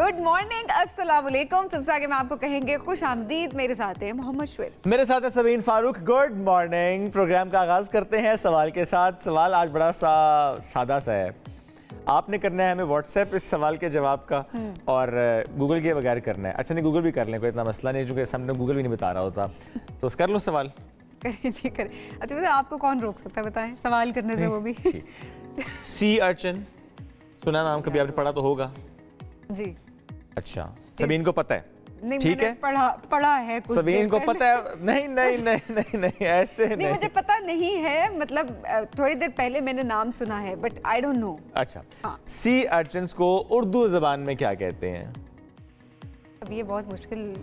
Good morning, अस्सलाम वालेकुम। सबसे आगे मैं आपको कहेंगे खुश आमदीद। मेरे साथ है मोहम्मद शुएब, मेरे साथ है Sabeen Farooq. Good morning. Programme का आगाज करते हैं सवाल के साथ। सवाल आज बड़ा सादा सा है। आपने करना है हमें व्हाट्सएप इस सवाल के जवाब का और गूगल के बगैर करना है। अच्छा नहीं, गूगल भी कर लें, कोई इतना मसला नहीं, चूँकि सामने गूगल भी नहीं बता रहा होता। तो कर लो सवाल। करें जी करें। अच्छा वैसे आपको कौन रोक सकता है बताएं सवाल करने से, वो भी सी अर्चन सुना नाम, कभी आपने पढ़ा तो होगा जी। अच्छा, सबीन को पता है? नहीं, ठीक है, पढ़ा है कुछ। सबीन को पता है? नहीं नहीं नहीं नहीं नहीं ऐसे नहीं, मुझे पता नहीं है, मतलब थोड़ी देर पहले मैंने नाम सुना है बट आई डोंट नो। अच्छा हाँ। सी अर्चन्स को उर्दू जबान में क्या कहते हैं? अब ये बहुत मुश्किल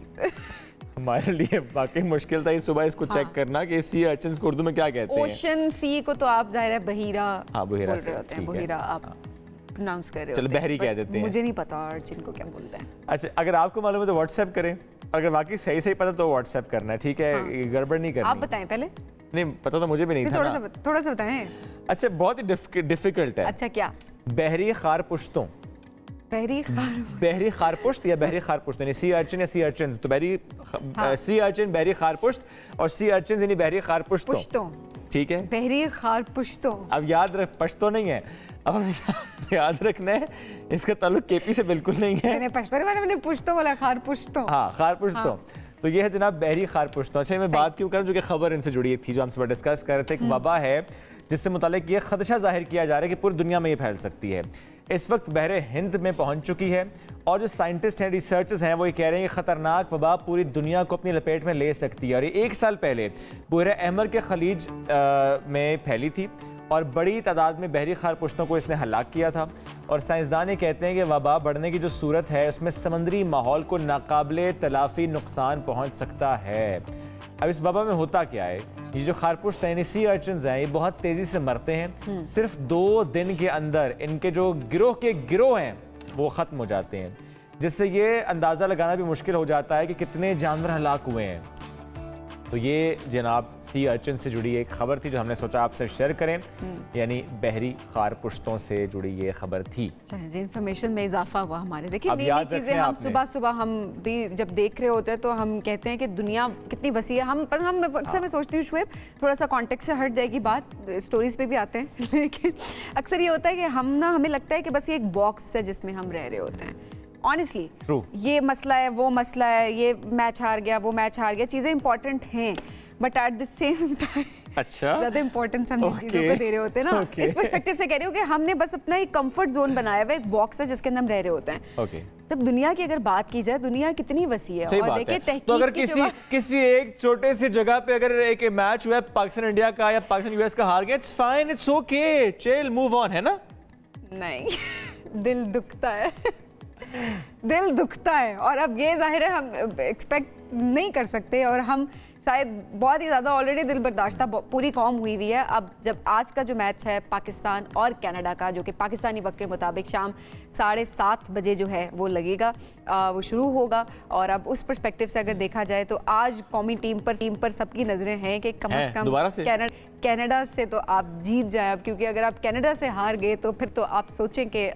हमारे लिए बाकी मुश्किल था ये सुबह इसको चेक करना कि सी अर्चन्स को उर्दू में क्या कहते हैं। ओशन सी को तो आप जाहिर है बहीरा, हाँ बहीरा से होते हैं, बहीरा आप प्रोनाउंस कर रहे हो। चलो बहरी कह देते हैं। मुझे नहीं पता अर्चन को क्या बोलते हैं। अच्छा, अगर आपको मालूम है तो व्हाट्सएप करें, अगर वाकई सही सही पता तो व्हाट्सएप करना है, ठीक है? हाँ। गड़बड़ नहीं करनी। आप बताएं पहले। नहीं पता तो मुझे भी नहीं था। थोड़ा सा बताएं। अच्छा, बहुत ही डिफिकल्ट है। अच्छा क्या? बहरी खारपुश्तों। बहरी खारपुश्त या बहरी खारपुश्त, यानी सी अर्चन या सी अर्चन्स। तो बहरी सी अर्चन बहरी खारपुश्त और सी अर्चन्स यानी बहरी खारपुश्तों, ठीक है? बहरी खारपुश्तों। अब याद रख, पश्तो नहीं है, अब याद रखना है इसका ताल्लुक केपी से बिल्कुल नहीं है। मैंने पुश्तो बोला, खारपुश्तों। हाँ खारपुश्तों। हाँ। तो ये है जनाब बहरी खारपुश्तों। अच्छा मैं बात क्यों करूं, जो कि खबर इनसे जुड़ी थी जो हम सुबह डिस्कस कर रहे थे। एक वबा है जिससे मुतालिक ये खदशा जाहिर किया जा रहा है कि पूरी दुनिया में ये फैल सकती है। इस वक्त बहरे हिंद में पहुंच चुकी है और जो साइंटिस्ट हैं, रिसर्चर्स हैं, वो ये कह रहे हैं कि खतरनाक वबा पूरी दुनिया को अपनी लपेट में ले सकती है। और ये 1 साल पहले बहरे अहमर के खलीज में फैली थी और बड़ी तादाद में बहरी खारपुश्तों को इसने हलाक किया था। और साइंसदान ये कहते हैं कि वबा बढ़ने की जो सूरत है उसमें समंदरी माहौल को नाकाबिले तलाफी नुकसान पहुंच सकता है। अब इस वबा में होता क्या है, ये जो खारपुश्त हैं, सी अर्चन्स हैं, ये बहुत तेज़ी से मरते हैं। सिर्फ 2 दिन के अंदर इनके जो गिरोह हैं वो ख़त्म हो जाते हैं, जिससे ये अंदाज़ा लगाना भी मुश्किल हो जाता है कि कितने जानवर हलाक हुए हैं। तो ये जनाब सी अर्चन से जुड़ी एक खबर थी जो हमने सोचा आपसे शेयर करें, यानी बहरी खारपुश्तों से जुड़ी ये खबर थी। इन्फॉर्मेशन में इजाफा हुआ हमारे। देखिए नई चीज़ें हम सुबह हम भी जब देख रहे होते हैं तो हम कहते हैं कि दुनिया कितनी वसी है। हम अक्सर मैं सोचती हूँ शुएब, थोड़ा सा कॉन्टेक्स्ट से हट जाएगी बात, स्टोरीज पे भी आते हैं लेकिन अक्सर ये होता है कि हमें लगता है कि बस ये एक बॉक्स है जिसमें हम रह रहे होते हैं। ऑनेस्टली ये मसला है, वो मसला है, ये मैच हार गया, वो मैच हार गया, चीज़ें इंपॉर्टेंट हैं but at the same time अच्छा ज़्यादा इंपॉर्टेंस हम चीज़ों को दे रहे होते हैं ना। इस पर्सपेक्टिव से कह रही हूँ कि हमने बस अपना एक कंफर्ट जोन बनाया हुआ, एक बॉक्स है जिसके अंदर हम रह रहे होते हैं। तब दुनिया की अगर बात की जाए, दुनिया कितनी वसी है। और देखिए तो अगर किसी एक छोटे सी जगह पे अगर एक मैच हुआ पाकिस्तान इंडिया का या पाकिस्तान यूएस का हार गया, it's fine, it's okay, chill, move on, है ना? नहीं दिल दुखता है दिल दुखता है। और अब ये जाहिर है हम एक्सपेक्ट नहीं कर सकते और हम शायद बहुत ही ज़्यादा ऑलरेडी दिल बर्दाश्ता पूरी कौम हुई हुई है। अब जब आज का जो मैच है पाकिस्तान और कनाडा का, जो कि पाकिस्तानी वक्त के मुताबिक शाम 7:30 बजे जो है वो लगेगा, वो शुरू होगा। और अब उस पर्सपेक्टिव से अगर देखा जाए तो आज कौमी टीम पर सबकी नज़रें हैं कि कम से कम कनाडा से तो आप जीत जाएं अब, क्योंकि अगर आप कनाडा से हार गए तो फिर तो आप सोचें कि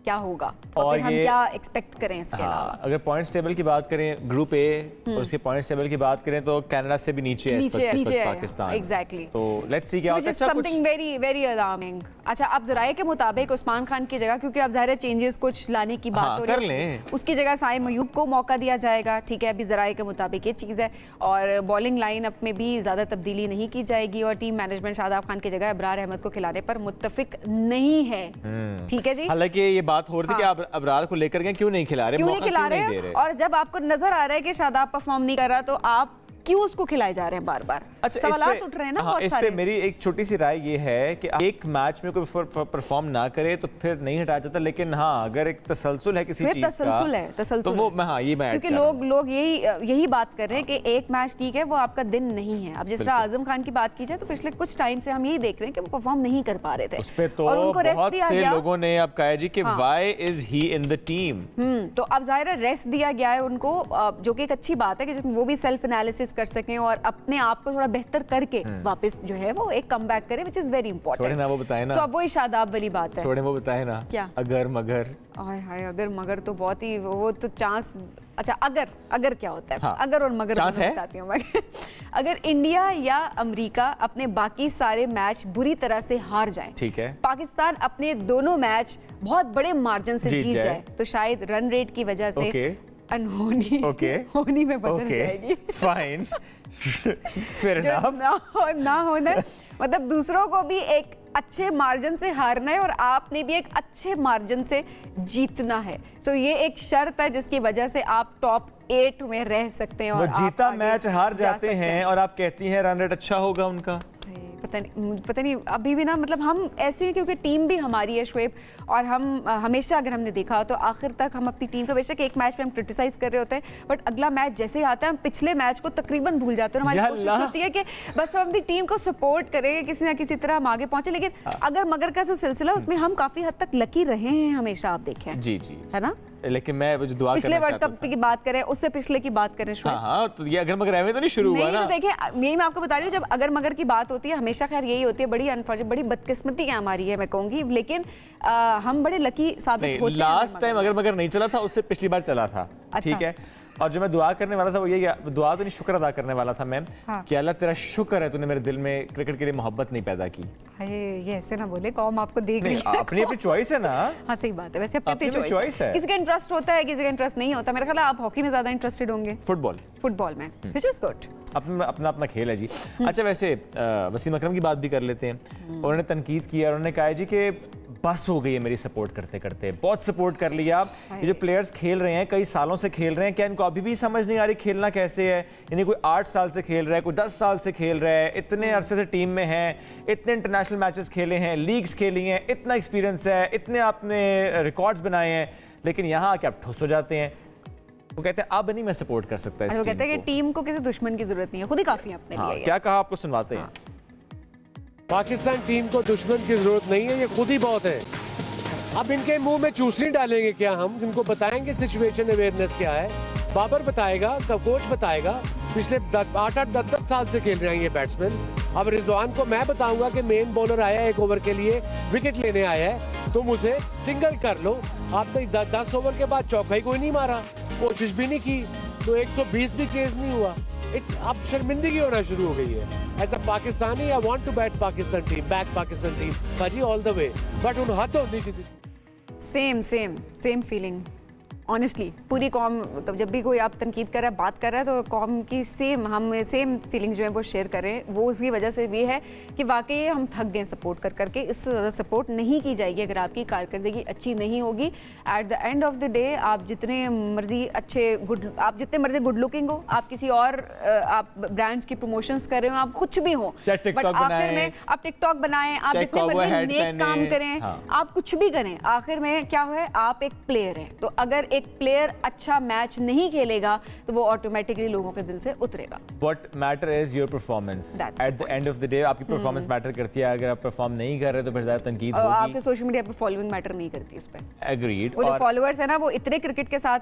क्या होगा और फिर हम क्या एक्सपेक्ट करें इसके अलावा। अगर पॉइंट्स टेबल की बात करें, ग्रुप ए और उसके पॉइंट्स टेबल की बात करें तो कनाडा से भी नीचे है इस वक्त पाकिस्तान। एग्जैक्टली। तो लेट्स सी क्या होता है। अच्छा, समथिंग वेरी वेरी अलार्मिंग। अच्छा, अब ज़राए के मुताबिक उस्मान खान की जगह, क्योंकि अब ज़ाहिर चेंजेस कुछ लाने की बात हो रही है, उसकी जगह साइम अयूब को मौका दिया जाएगा। ठीक है, अभी ज़राए के मुताबिक ये चीज़ है। और बॉलिंग लाइनअप में भी ज़्यादा तब्दीली नहीं की जाएगी और टीम मैनेजमेंट शादाब खान की जगह अबरार अहमद को खिलाने पर मुत्तफिक नहीं है। ठीक है जी। हालांकि ये बात हो रही थी कि अबरार को लेकर के क्यों नहीं खिला रहे, क्यों नहीं दे रहे। और जब आपको नजर आ रहा है कि शादाब परफॉर्म नहीं कर रहा तो आप क्यों उसको खिलाए जा रहे हैं बार बार? अच्छा, सवाल उठ रहे हैं ना बहुत इस पे मेरी एक छोटी सी राय ये है कि एक मैच में कोई परफॉर्म ना करे तो फिर नहीं हटाया जाता, लेकिन हाँ अगर एक तसलसल है किसी चीज का तो वो ये मैं क्योंकि लोग यही बात कर रहे हैं कि एक मैच ठीक है, वो आपका दिन नहीं है। अब जिस तरह आजम खान की बात की जाए तो पिछले कुछ टाइम से हम यही देख रहे हैं कि वो परफॉर्म नहीं कर पा रहे थे। उस पे तो बहुत से लोगों ने अब कहा जी कि why is he in the team. तो अब जाहिर है रेस्ट दिया गया है उनको, जो कि एक अच्छी बात है कि वो भी सेल्फ एनालिसिस कर सकें और अपने आप को थोड़ा बेहतर करके वापस जो है वो एक कमबैक करें, विच इज वेरी इंपॉर्टेंट। ना वो बताए ना, तो अब वही शादाब वाली बात है, छोड़े वो बताए ना क्या अगर मगर। हाय हाय, अगर मगर तो बहुत ही वो तो चांस। अच्छा, अगर क्या होता है? हाँ, अगर और मगर चांस है? बताती हूँ मैं। अगर इंडिया या अमेरिका अपने बाकी सारे मैच बुरी तरह से हार जाएं, ठीक है, पाकिस्तान अपने दोनों मैच बहुत बड़े मार्जिन से जीत जाए, तो शायद रन रेट की वजह से अनहोनी होनी में बदल जाएगी। Fine, fair enough. ना होना मतलब दूसरों को भी एक अच्छे मार्जिन से हारना है और आपने भी एक अच्छे मार्जिन से जीतना है। सो ये एक शर्त है जिसकी वजह से आप टॉप 8 में रह सकते हैं। और वो जीता मैच हार जाते हैं और आप कहती हैं रन रेट अच्छा होगा उनका। पता नहीं अभी भी ना, मतलब हम ऐसे हैं क्योंकि टीम भी हमारी है शुएब, और हम हमेशा अगर हमने देखा तो आखिर तक हम अपनी टीम को, बेशक एक मैच पे हम क्रिटिसाइज कर रहे होते हैं, बट अगला मैच जैसे ही आता है हम पिछले मैच को तकरीबन भूल जाते हैं। हमारी कोशिश होती है कि बस हम अपनी टीम को सपोर्ट करें, किसी ना किसी तरह हम आगे पहुंचे। लेकिन अगर मगर का जो सिलसिला उसमें हम काफी हद तक लकी रहे हैं हमेशा, आप देखें। जी है ना। लेकिन मैं वो जो दुआ पिछले वर्ल्ड कप की बात करें, उससे पिछले की बात करें, हाँ, तो ये अगर मगर एवं तो नहीं शुरू हुआ ना। तो देखिए, यही मैं आपको बता रही हूँ, जब अगर मगर की बात होती है हमेशा खैर यही होती है, बड़ी अनफॉर्चुनेट, बड़ी बदकिस्मती है हमारी है मैं कहूँगी, लेकिन हम बड़े लकी साबित होते हैं। लास्ट टाइम अगर मगर नहीं चला था, उससे पिछली बार चला था। ठीक है, और जो मैं दुआ करने वाला था वो ये, दुआ तो नहीं शुक्र अदा करने वाला था मैं, कि अल्लाह तेरा शुक्र है तूने मेरे दिल में क्रिकेट के लिए मोहब्बत नहीं पैदा की। ये ऐसे ना बोले, कौम आपको देख रही है। अपनी अपनी चॉइस है ना। हाँ सही बात है, वैसे अपनी चॉइस है। किसी का इंटरेस्ट होता है, किसी का इंटरेस्ट नहीं होता। मेरा ख्याल है आप हॉकी में ज्यादा इंटरेस्टेड होंगे। फुटबॉल में, व्हिच इज गुड। अपना अपना खेल है जी। अच्छा, वैसे वसीम अकरम की बात भी कर लेते हैं। उन्होंने तनकीद किया, उन्होंने कहा जी कि बस हो गई है मेरी सपोर्ट करते करते, बहुत सपोर्ट कर लिया। ये जो प्लेयर्स खेल रहे हैं, कई सालों से खेल रहे हैं, क्या इनको अभी भी समझ नहीं आ रही खेलना कैसे है? यानी कोई 8 साल से खेल रहा है, कोई 10 साल से खेल रहा है, इतने अरसे से टीम में है, इतने इंटरनेशनल मैचेस खेले हैं, लीग्स खेली हैं, इतना एक्सपीरियंस है, इतने आपने रिकॉर्ड्स बनाए हैं, लेकिन यहाँ आके आप ठुस हो जाते हैं। वो कहते हैं अब नहीं मैं सपोर्ट कर सकता इस टीम को। कहते हैं कि टीम को किसी दुश्मन की जरूरत नहीं है, खुद ही काफी है अपने लिए। क्या कहा आपको सुनवाते हैं। पाकिस्तान टीम को दुश्मन की जरूरत नहीं है, ये खुद ही बहुत है। अब इनके मुंह में चूसनी डालेंगे क्या हम? इनको बताएंगे सिचुएशन अवेयरनेस क्या है, बाबर बताएगा, कोच बताएगा। पिछले 8-10 साल से खेल रहे हैं ये बैट्समैन। अब रिजवान को मैं बताऊंगा कि मेन बॉलर आया है 1 ओवर के लिए, विकेट लेने आया है, तुम उसे सिंगल कर लो। आपने 10 ओवर के बाद चौका ही कोई नहीं मारा, कोशिश भी नहीं की, तो 120 भी चेज नहीं हुआ। अब शर्मिंदगी होना शुरू हो गई है। As a Pakistani I want to back Pakistan team, back Pakistan team भाजी ऑल द वे, बट उन हद होनी चाहिए। Same feeling honestly. पूरी कौम, तो जब भी कोई आप तनकीद कर रहा है, बात कर रहा है, तो कौम की हम सेम फीलिंग जो है वो शेयर कर रहे हैं। वो उसकी वजह से भी है कि वाकई हम थक गए सपोर्ट कर करके। इससे ज़्यादा सपोर्ट नहीं की जाएगी अगर आपकी कारकर्दगी अच्छी नहीं होगी। At the end of the day आप जितने मर्जी आप जितने मर्जी गुड लुकिंग हो, आप किसी और आप ब्रांड्स की प्रमोशंस कर रहे हो, आप कुछ भी हो, बट आखिर में आप टिकटॉक बनाएं, आप जितने मर्जी नेक काम करें, आप कुछ भी करें, आखिर में क्या है, आप एक प्लेयर हैं। तो अगर एक प्लेयर अच्छा मैच नहीं खेलेगा तो वो ऑटोमेटिकली लोगों के दिल से उतरेगा। What matter is your performance. At the end of the day आपकी परफॉर्मेंस मैटर करती है। अगर आप परफॉर्म नहीं कर रहे तो फिर ज्यादा तनकीद होगी। आपके सोशल मीडिया पे फॉलोइंग मैटर नहीं करती उस पे। Agreed. वो जो फॉलोअर्स है ना, वो इतने क्रिकेट के साथ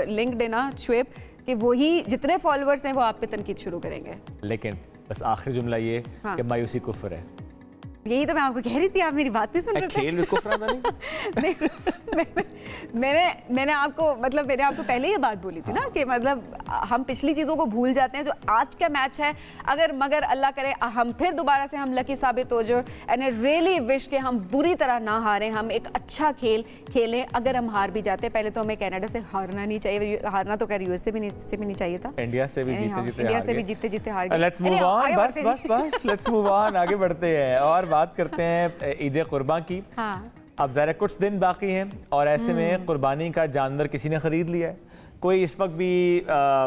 लिंक्ड है ना शुएब, कि वही जितने फॉलोअर्स हैं वो आप पे तनकीद शुरू करेंगे। लेकिन बस आखिरी जुमला ये कि मायूसी कुफ्र है। यही तो मैं आपको कह रही थी, आप मेरी बात नहीं सुन रहे थे। खेल में कुफ्र नहीं। मैंने आपको पहले ये बात बोली थी ना कि मतलब हम पिछली चीज़ों को भूल जाते हैं। जो आज का मैच है, अगर मगर अल्लाह करे हम फिर दोबारा से हम लकी साबित हो जाए, एंड आई रियली विश कि हम बुरी तरह ना हारें, हम एक अच्छा खेल खेलें। अगर हम हार भी जाते हैं, पहले तो हमें कनाडा से हारना नहीं चाहिए, हारना तो खैर यूएस से भी नहीं चाहिए था, इंडिया से भी जीते जीते हार गए। लेट्स मूव ऑन, बस लेट्स मूव ऑन, आगे बढ़ते हैं और बात करते हैं ईद कुर्बान की। अब ज़रा कुछ दिन बाकी हैं और ऐसे में कुर्बानी का जानवर किसी ने ख़रीद लिया है। कोई इस वक्त भी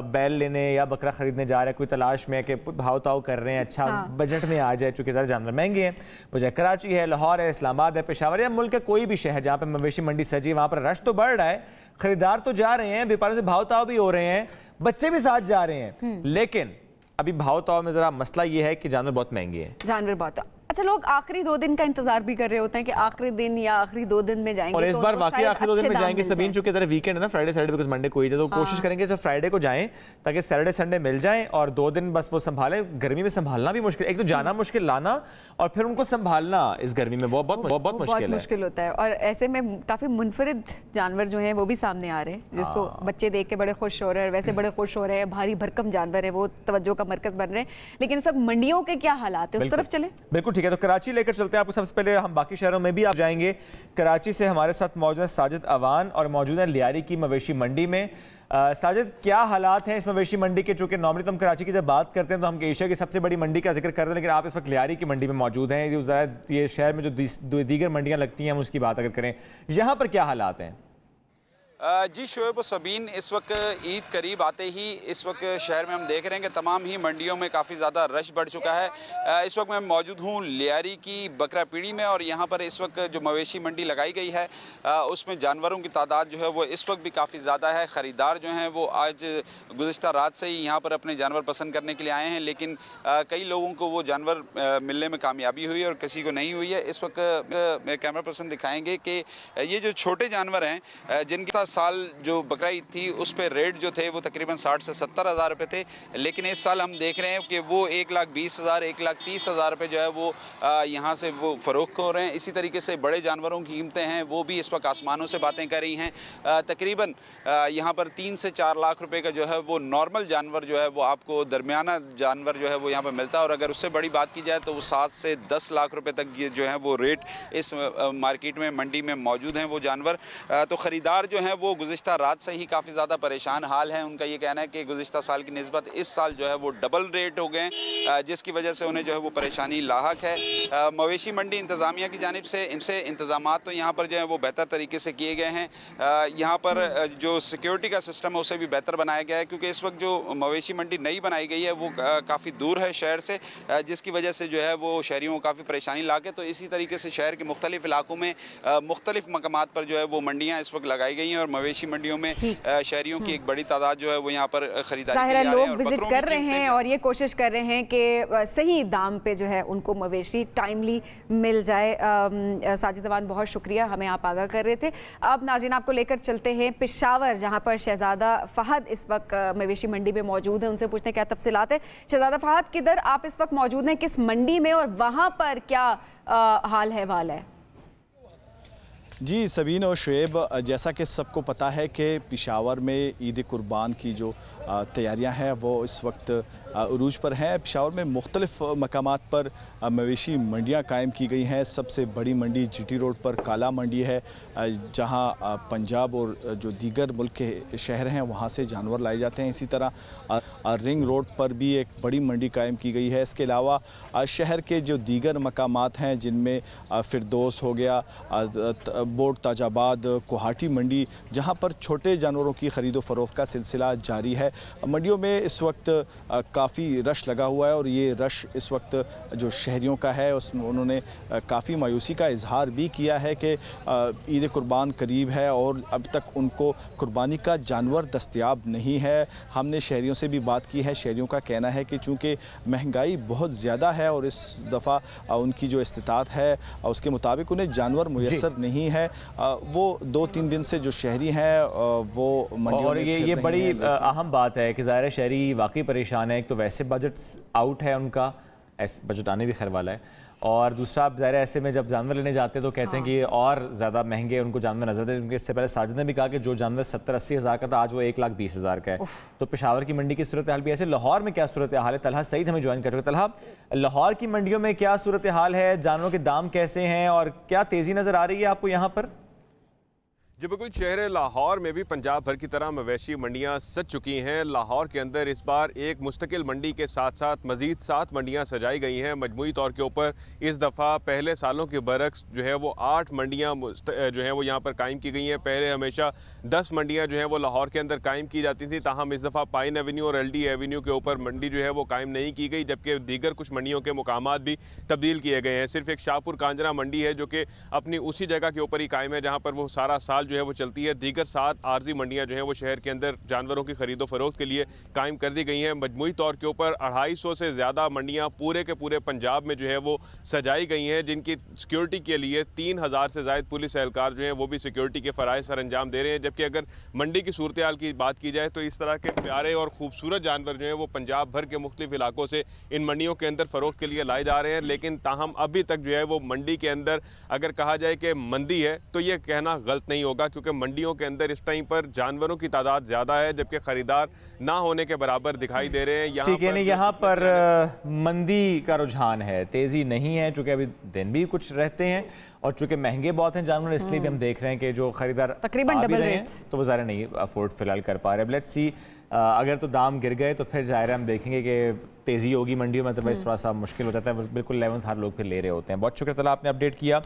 बैल लेने या बकरा ख़रीदने जा रहा है, कोई तलाश में कि भाव ताव कर रहे हैं, अच्छा बजट में आ जाए, चूँकि ज़रा जानवर महंगे हैं। वो चाहे कराची है, लाहौर है, इस्लामाबाद है, पेशावर या मुल्क का कोई भी शहर जहाँ पर मवेशी मंडी सजी, वहाँ पर रश तो बढ़ रहा है, ख़रीदार तो जा रहे हैं, व्यापारियों से भाव ताव भी हो रहे हैं, बच्चे भी साथ जा रहे हैं। लेकिन अभी भाव ताव में ज़रा मसला ये है कि जानवर बहुत महंगे हैं। जानवर बहुत अच्छा, लोग आखिरी 2 दिन का इंतजार भी कर रहे होते हैं कि आखिरी दिन या आखिरी 2 दिन में जाएंगे, और इस तो बार वाकई आखिरी 2 दिन में जाएंगे सबीन, चूंकि जरा वीकेंड है ना, फ्राइडे सैटरडे, बिकॉज मंडे कोई थे, तो कोशिश करेंगे जब फ्राइडे को जाएं ताकि सैटरडे संडे मिल जाएं और 2 दिन बस वो संभालें। गर्मी में संभालना भी मुश्किल, एक तो जाना मुश्किल, लाना और फिर उनको संभालना इस गर्मी में बहुत मुश्किल होता है। और ऐसे में काफी मुनफरिद जानवर जो हैं वो भी सामने आ रहे हैं, जिसको बच्चे देख के बड़े खुश हो रहे हैं, वैसे बड़े खुश हो रहे हैं, भारी भरकम जानवर है वो तवज्जो का मरकज बन रहे हैं। लेकिन इस वक्त मंडियों के क्या हालात है, उस तरफ चले। बिल्कुल ठीक है, तो कराची लेकर चलते हैं आपको। सबसे पहले हम बाकी शहरों में भी आप जाएंगे। कराची से हमारे साथ मौजूद है साजिद अवान और मौजूद है लियारी की मवेशी मंडी में। साजिद, क्या हालात हैं इस मवेशी मंडी के? चूंकि नॉर्मली तो हम कराची की जब बात करते हैं तो हम एशिया की सबसे बड़ी मंडी का जिक्र करते हैं, लेकिन आप इस वक्त लियारी की मंडी में मौजूद हैं। ये शहर में जो दीगर मंडियां लगती हैं हम उसकी बात अगर करें, यहाँ पर क्या हालात हैं? जी शोएब सबीन, इस वक्त ईद करीब आते ही इस वक्त शहर में हम देख रहे हैं कि तमाम ही मंडियों में काफ़ी ज़्यादा रश बढ़ चुका है। इस वक्त मैं मौजूद हूँ लियारी की बकरा पीढ़ी में और यहाँ पर इस वक्त जो मवेशी मंडी लगाई गई है उसमें जानवरों की तादाद जो है वो इस वक्त भी काफ़ी ज़्यादा है। ख़रीदार जो हैं वो आज गुज़िश्ता रात से ही यहाँ पर अपने जानवर पसंद करने के लिए आए हैं, लेकिन कई लोगों को वो जानवर मिलने में कामयाबी हुई और किसी को नहीं हुई है। इस वक्त मेरे कैमरा पर्सन दिखाएँगे कि ये जो छोटे जानवर हैं जिनके साल जो बकरा ईद थी उस पर रेट जो थे वो तकरीबन 60 से 70 हज़ार रुपये थे, लेकिन इस साल हम देख रहे हैं कि वो 1,20,000 1,30,000 रुपये जो है वो यहाँ से वो फ़रोख्त हो रहे हैं। इसी तरीके से बड़े जानवरों की कीमतें हैं वो भी इस वक्त आसमानों से बातें कर रही हैं। तकरीबन यहाँ पर 3 से 4 लाख रुपये का जो है वो नॉर्मल जानवर जो है वो आपको दरमियाना जानवर जो है वो यहाँ पर मिलता है, और अगर उससे बड़ी बात की जाए तो वो 7 से 10 लाख रुपये तक ये जो है वो रेट इस मार्केट में मंडी में मौजूद हैं वो जानवर। तो ख़रीदार जो हैं वो गुज़िश्ता रात से ही काफ़ी ज़्यादा परेशान हाल है। उनका ये कहना है कि गुज़िश्ता साल की निस्बत इस साल जो है वो डबल रेट हो गए, जिसकी वजह से उन्हें जो है वो परेशानी लाहक है। मवेशी मंडी इंतज़ामिया की जानिब से इनसे इंतज़ामात तो यहाँ पर जो है वो बेहतर तरीके से किए गए हैं। यहाँ पर जो सिक्योरिटी का सिस्टम है उसे भी बेहतर बनाया गया है, क्योंकि इस वक्त जो मवेशी मंडी नई बनाई गई है वो काफ़ी दूर है शहर से, जिसकी वजह से जो है वो शहरियों को काफ़ी परेशानी लाके। तो इसी तरीके से शहर के मुख्तलिफ इलाकों में मुख्तलिफ मकामात पर जो है वो मंडियाँ इस वक्त लगाई गई हैं और मवेशी मंडियों में शहरियों की एक बड़ी तादाद जो है वो यहाँ पर खरीदारी के लिए आ रहे हैं, लोग विजिट कर रहे हैं और ये कोशिश कर रहे हैं कि सही दाम पे जो है उनको मवेशी टाइमली मिल जाए। साजिद अवान, बहुत शुक्रिया, हमें आप आगाह कर रहे थे। अब नाज़रीन आपको लेकर चलते हैं पेशावर, जहाँ पर शहजादा फहद इस वक्त मवेशी मंडी में मौजूद है, उनसे पूछते हैं क्या तफसीलात है। शहजादा फहद, किधर आप इस वक्त मौजूद हैं, किस मंडी में, और वहाँ पर क्या हाल है वाल है? जी सबीन और शुएब, जैसा कि सबको पता है कि पेशावर में ईद कुर्बान की जो तैयारियां हैं वो इस वक्त उरूज पर हैं। पेशावर में मुख्तलिफ मकामात पर मवेशी मंडियां कायम की गई हैं। सबसे बड़ी मंडी जीटी रोड पर काला मंडी है, जहां पंजाब और जो दीगर मुल्क के शहर हैं वहां से जानवर लाए जाते हैं। इसी तरह रिंग रोड पर भी एक बड़ी मंडी कायम की गई है। इसके अलावा शहर के जो दीगर मकामात हैं जिनमें फिरदौस हो गया, बोर्ड ताजाबाद, कोहाटी मंडी, जहां पर छोटे जानवरों की ख़रीदो फ़रोख्त का सिलसिला जारी है। मंडियों में इस वक्त काफ़ी रश लगा हुआ है और ये रश इस वक्त जो शहरियों का है उसमें उन्होंने काफ़ी मायूसी का इजहार भी किया है कि ईद कुर्बान करीब है और अब तक उनको कुर्बानी का जानवर दस्तयाब नहीं है। हमने शहरियों से भी बात की है, शहरियों का कहना है कि चूँकि महंगाई बहुत ज़्यादा है और इस दफ़ा उनकी जो इस्तिताअत है उसके मुताबिक उन्हें जानवर मुयस्सर नहीं है। वो 2-3 दिन से जो शहरी हैं वो मंडियों में ये बड़ी अहम बात है कि ज़ाहिर शहरी वाकई परेशान है। एक तो वैसे बजट आउट है उनका, बजट आने भी खैर वाला है, और दूसरा आप ज़ाहिर ऐसे में जब जानवर लेने जाते हैं तो कहते हैं कि ये और ज़्यादा महंगे उनको जानवर नजर आते हैं। क्योंकि इससे पहले साजिद ने भी कहा कि जो जानवर 70-80 हज़ार का था आज वो 1,20,000 का है। तो पेशावर की मंडी की सूरत हाल भी ऐसे। लाहौर में क्या सूरत हाल है? तलहा सईद हमें ज्वाइन कर चुके। तलहा, लाहौर की मंडियों में क्या सूरत हाल है, जानवरों के दाम कैसे हैं और क्या तेज़ी नज़र आ रही है आपको यहाँ पर? जी बिल्कुल, शहर लाहौर में भी पंजाब भर की तरह मवेशी मंडियां सज चुकी हैं। लाहौर के अंदर इस बार एक मुस्तकिल मंडी के साथ साथ मज़ीद 7 मंडियां सजाई गई हैं। मजमूई तौर के ऊपर इस दफ़ा पहले सालों के बरक्स जो है वो 8 मंडियां जो है वो यहाँ पर कायम की गई हैं। पहले हमेशा 10 मंडियां जो है वो लाहौर के अंदर कायम की जाती थी, ताहम इस दफ़ा पाइन एवेन्यू और LD एवेन्यू के ऊपर मंडी जो है वो कायम नहीं की गई, जबकि दीगर कुछ मंडियों के मुकामात भी तब्दील किए गए हैं। सिर्फ एक शाहपुर कांजरा मंडी है जो कि अपनी उसी जगह के ऊपर ही कायम है जहाँ पर वो सारा साल फिलहाल जो है वो चलती है। दीगर 7 आर्जी मंडियाँ जो हैं वो शहर के अंदर जानवरों की खरीदो फरोख्त के लिए कायम कर दी गई हैं। मजमूई तौर के ऊपर 250 से ज़्यादा मंडियाँ पूरे के पूरे पंजाब में जो है वो सजाई गई हैं, जिनकी सिक्योरिटी के लिए 3000 से ज़ायद पुलिस एहलकार जो हैं वो भी सिक्योरिटी के फ़राइज़ सर अंजाम दे रहे हैं। जबकि अगर मंडी की सूरत हाल की बात की जाए तो इस तरह के प्यारे और खूबसूरत जानवर जो हैं वो पंजाब भर के मुख्तलिफ इलाकों से इन मंडियों के अंदर फ़रोख्त के लिए लाए जा रहे हैं। लेकिन ताहम अभी तक जो है वो मंडी के अंदर अगर कहा जाए कि मंदी है तो ये कहना गलत नहीं होगा, क्योंकि मंडियों के अंदर इस टाइम पर जानवरों की तादाद ज़्यादा है जबकि खरीदार ना होने के बराबर दिखाई दे रहे हैं। ठीक है, नहीं यहाँ पर मंदी का रुझान है, तेज़ी नहीं है, चूँकि अभी दिन भी कुछ रहते हैं और चूँकि महंगे बहुत हैं जानवर, इसलिए भी हम देख रहे हैं कि जो खरीदार तकरीबन डबल रेट्स तो वो ज़्यादा नहीं अफोर्ड फिलहाल कर पा रहे। लेट्स सी अगर तो दाम गिर गए तो फिर ज़ाहिर है हम देखेंगे कि तेज़ी होगी मंडियों में, तो वैसे थोड़ा सा मुश्किल हो जाता है। बिल्कुल 11th हर लोग फिर ले रहे होते हैं। बहुत शुक्रिया, चला आपने अपडेट किया।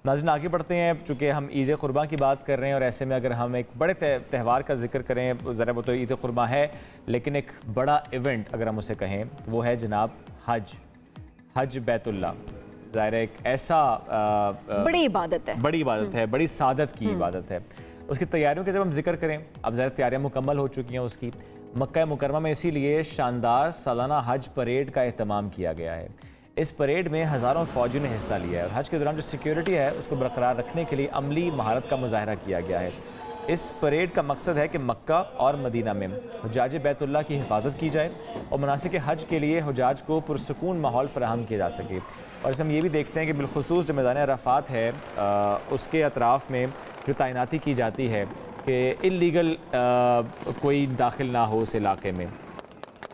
नाज़रीन आगे बढ़ते हैं, चूँकि हम ईद कुर्बान की बात कर रहे हैं और ऐसे में अगर हम एक बड़े त्यौहार का जिक्र करें, ज़रा वो तो ईद कुर्बान है, लेकिन एक बड़ा इवेंट अगर हम उसे कहें तो वो है जनाब हज बैतुल्ला। ज़ाहिर है एक ऐसा बड़ी इबादत है, बड़ी सादत की इबादत है। उसकी तैयारियों के जब हम जिक्र करें, अब ज़्यादा तैयारियां मुकम्मल हो चुकी हैं उसकी। मक्का मुकरमा में इसीलिए शानदार सालाना हज परेड का एहतमाम किया गया है। इस परेड में हज़ारों फ़ौजियों ने हिस्सा लिया है और हज के दौरान जो सिक्योरिटी है उसको बरकरार रखने के लिए अमली महारत का मुजाहरा किया गया है। इस परेड का मकसद है कि मक्का और मदीना में हुजाज बैतुल्ला की हिफाजत की जाए और मनासिक हज के लिए हुजाज को पुरसकून माहौल फराहम किया जा सके। और इसमें हम ये भी देखते हैं कि बिलखुसूस जो मैदान अराफात है उसके अतराफ़ में जो तैनाती की जाती है कि इल्लीगल कोई दाखिल ना हो उस इलाके में,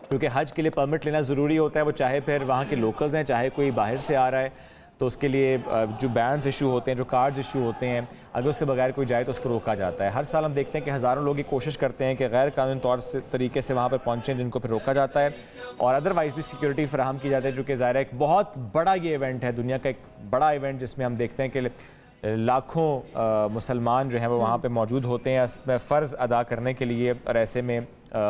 क्योंकि हज के लिए परमिट लेना ज़रूरी होता है। वो चाहे फिर वहाँ के लोकल्स हैं, चाहे कोई बाहर से आ रहा है, तो उसके लिए जो बैंड्स इशू होते हैं, जो कार्ड्स इशू होते हैं, अगर उसके बगैर कोई जाए तो उसको रोका जाता है। हर साल हम देखते हैं कि हज़ारों लोग ये कोशिश करते हैं कि गैर कानूनी तौर से तरीके से वहाँ पर पहुँचें, जिनको फिर रोका जाता है और अदरवाइज़ भी सिक्योरिटी फराहम की जाती है। जो कि ज़ाहिर है एक बहुत बड़ा ये इवेंट है, दुनिया का एक बड़ा इवेंट, जिसमें हम देखते हैं कि लाखों मुसलमान जो हैं वो वहाँ पे मौजूद होते हैं इसमें फ़र्ज़ अदा करने के लिए, और ऐसे में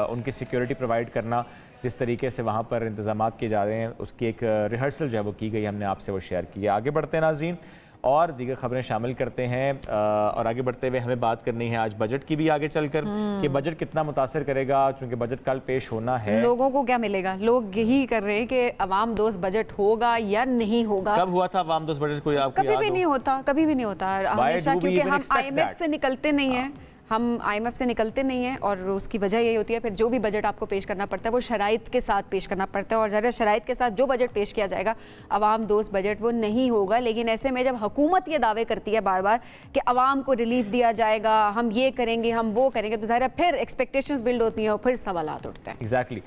उनकी सिक्योरिटी प्रोवाइड करना, जिस तरीके से वहाँ पर इंतज़ाम किए जा रहे हैं, उसकी एक रिहर्सल जो है वो की गई, हमने आपसे वो शेयर किया। आगे बढ़ते हैं नाज़रीन और दीगर खबरें शामिल करते हैं और आगे बढ़ते हुए हमें बात करनी है आज बजट की भी आगे चलकर कि बजट कितना मुतासर करेगा, चूँकि बजट कल पेश होना है। लोगों को क्या मिलेगा? लोग यही कर रहे हैं कि अवाम दोस्त बजट होगा या नहीं होगा। कब हुआ था अवाम दोस्त बजट? कोई आपको कभी भी नहीं होता, कभी भी नहीं होता हमेशा, क्योंकि हम IMF से निकलते नहीं हैं, हम IMF से निकलते नहीं हैं और उसकी वजह यही होती है फिर जो भी बजट आपको पेश करना पड़ता है वो शराइत के साथ पेश करना पड़ता है, और ज़रा शराइत के साथ जो बजट पेश किया जाएगा अवाम दोस्त बजट वो नहीं होगा। लेकिन ऐसे में जब हुकूमत ये दावे करती है बार बार कि अवाम को रिलीफ दिया जाएगा, हम ये करेंगे, हम वो करेंगे, तो ज़रा फिर एक्सपेक्टेशंस बिल्ड होती हैं और फिर सवालात उठते हैं। एग्जैक्टली,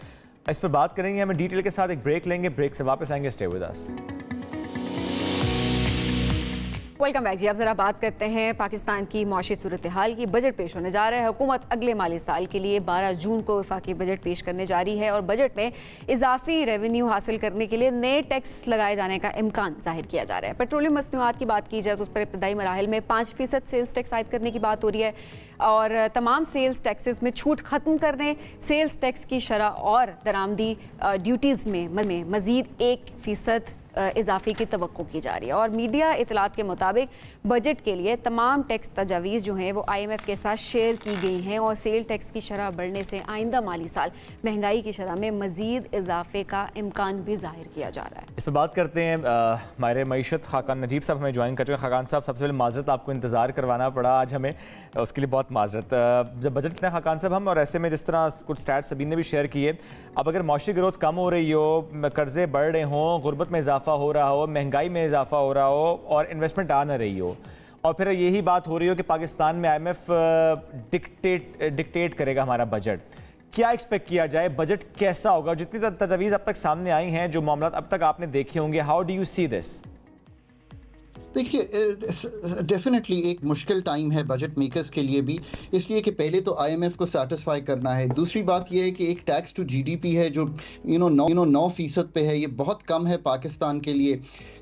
इस पर बात करेंगे, हमें डिटेल के साथ एक ब्रेक लेंगे, ब्रेक से वापस आएंगे। Stay with us. Welcome back जी। अब जरा बात करते हैं पाकिस्तान की मौशी सूरत हाल की। बजट पेश होने जा रहा है। हुकूमत अगले माली साल के लिए 12 जून को वफाकी बजट पेश करने जा रही है और बजट में इजाफी रेवेन्यू हासिल करने के लिए नए टैक्स लगाए जाने का इम्कान जाहिर किया जा रहा है। पेट्रोलियम मसनूआत की बात की जाए तो उस पर इब्तदाई मराहिल में 5% सेल्स टैक्स आयद करने की बात हो रही है और तमाम सेल्स टैक्सेस में छूट खत्म करने, सेल्स टैक्स की शरह और दरामदी ड्यूटीज़ में मज़ीद 1% इजाफे की तवक्को की जा रही है। और मीडिया इतलात के मुताबिक बजट के लिए तमाम टैक्स तजावीज़ जो हैं वो IMF के साथ शेयर की गई हैं और सेल टैक्स की शरह बढ़ने से आइंदा माली साल महंगाई की शरह में मज़ीद इजाफे का इम्कान भी जाहिर किया जा रहा है। इस पर बात करते हैं, हमारे मईशत खाकान नजीब साहब हमें ज्वाइन कर चुके हैं। खाकान साहब, सबसे पहले माजरत, आपको इंतज़ार करवाना पड़ा आज हमें, उसके लिए बहुत माजरत। जब बजट कितना खाकान साहब हम, और ऐसे में जिस तरह कुछ स्टैट्स सभी ने भी शेयर किए, अब अगर मौशी ग्रोथ कम हो रही हो, कर्जे बढ़ रहे हों, गुर्बत में इजाफा हो रहा हो, महंगाई में इजाफा हो रहा हो और इन्वेस्टमेंट आ ना रही हो, और फिर यही बात हो रही हो कि पाकिस्तान में IMF डिक्टेट करेगा हमारा बजट, क्या एक्सपेक्ट किया जाए? बजट कैसा होगा? जितनी तजवीज़ अब तक सामने आई हैं, जो मामला अब तक आपने देखे होंगे, how do you see this? देखिए, डेफिनेटली एक मुश्किल टाइम है बजट मेकर्स के लिए भी, इसलिए कि पहले तो IMF को सेटिस्फाई करना है। दूसरी बात यह है कि एक टैक्स टू GDP है जो 9% पे है, ये बहुत कम है पाकिस्तान के लिए।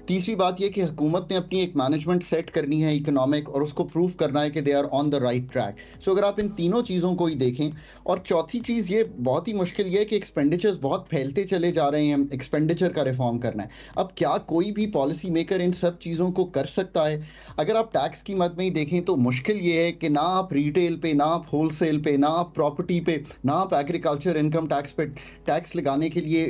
तीसरी बात यह कि हुकूमत ने अपनी एक मैनेजमेंट सेट करनी है इकोनॉमिक, और उसको प्रूव करना है कि they are on the right track. So अगर आप इन तीनों चीज़ों को ही देखें, और चौथी चीज़ ये बहुत ही मुश्किल ये है कि एक्सपेंडिचर्स बहुत फैलते चले जा रहे हैं, एक्सपेंडिचर का रिफॉर्म करना है। अब क्या कोई भी पॉलिसी मेकर इन सब चीज़ों को कर सकता है। अगर आप टैक्स की मद में ही देखें तो मुश्किल ये है कि ना आप रिटेल पे, ना आप होलसेल पे, ना आप प्रॉपर्टी पे, ना आप एग्रीकल्चर इनकम टैक्स पे टैक्स लगाने के लिए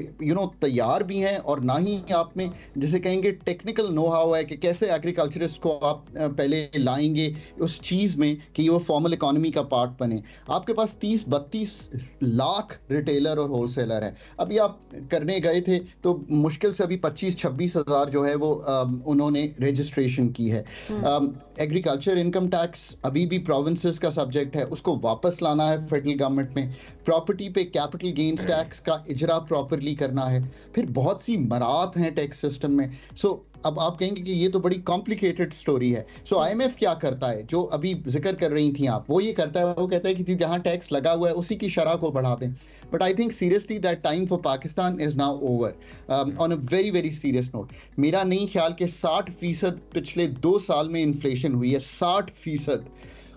तैयार भी हैं, और ना ही आप में जिसे कहेंगे टेक्निकल नो हाउ है कि कैसे एग्रीकल्चरिस्ट को आप पहले लाएंगे उस चीज़ में कि वो फॉर्मल इकोनॉमी का पार्ट बने। आपके पास 30-32 लाख रिटेलर और होलसेलर है। अभी आप करने गए थे तो मुश्किल से अभी 25-26 हज़ार जो है वो उन्होंने रजिस्ट्रेशन की है। एग्रीकल्चर इनकम टैक्स अभी भी प्रोविंसेस का सब्जेक्ट है, उसको वापस लाना है फेडरल गवर्नमेंट में। प्रॉपर्टी पे कैपिटल गेन्स टैक्स का इजरा प्रॉपरली करना है। फिर बहुत सी मरात हैं टैक्स सिस्टम में। अब आप कहेंगे कि ये तो बड़ी कॉम्प्लिकेटेड स्टोरी है। IMF क्या करता है, जो अभी जिक्र कर रही थी आप, वो ये करता है, वो कहता है कि जहां टैक्स लगा हुआ है उसी की शरह को बढ़ा दें। But I think seriously that time for Pakistan is now over on a very very serious note. मेरा नहीं ख्याल कि 60% पिछले 2 साल में इन्फ्लेशन हुई है, 60%।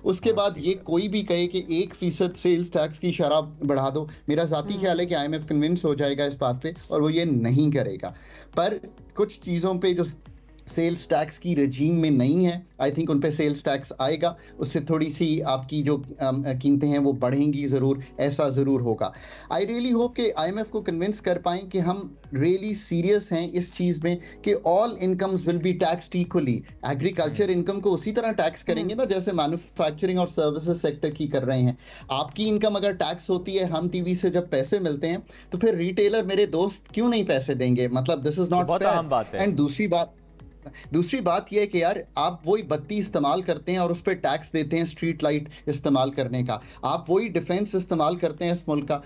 उसके बाद ये कोई भी कहे कि 1% सेल्स टैक्स की शरह बढ़ा दो, मेरा ज़ाती ख्याल है कि IMF कन्विंस हो जाएगा इस बात पे और वो ये नहीं करेगा। पर कुछ चीज़ों पे जो सेल्स टैक्स की रजीम में नहीं है, आई थिंक उन पे सेल्स टैक्स आएगा, उससे थोड़ी सी आपकी जो कीमतें हैं वो बढ़ेंगी ज़रूर, ऐसा ज़रूर होगा। आई रियली होप कि IMF को कन्विंस कर पाएँ कि हम रियली सीरियस हैं इस चीज़ में कि all incomes will be taxed equally. Agriculture income को उसी तरह टैक्स करेंगे ना जैसे मैन्युफैक्चरिंग और सर्विसेज सेक्टर की कर रहे हैं। आपकी इनकम अगर टैक्स होती है, हम टीवी से जब पैसे मिलते हैं तो फिर रिटेलर मेरे दोस्त क्यों नहीं पैसे देंगे? मतलब this is not fair. And दूसरी बात यह है कि यार आप वही बत्ती इस्तेमाल करते हैं और उस पर टैक्स देते हैं स्ट्रीट लाइट इस्तेमाल करने का, आप वही डिफेंस इस्तेमाल करते हैं इस मुल्क का।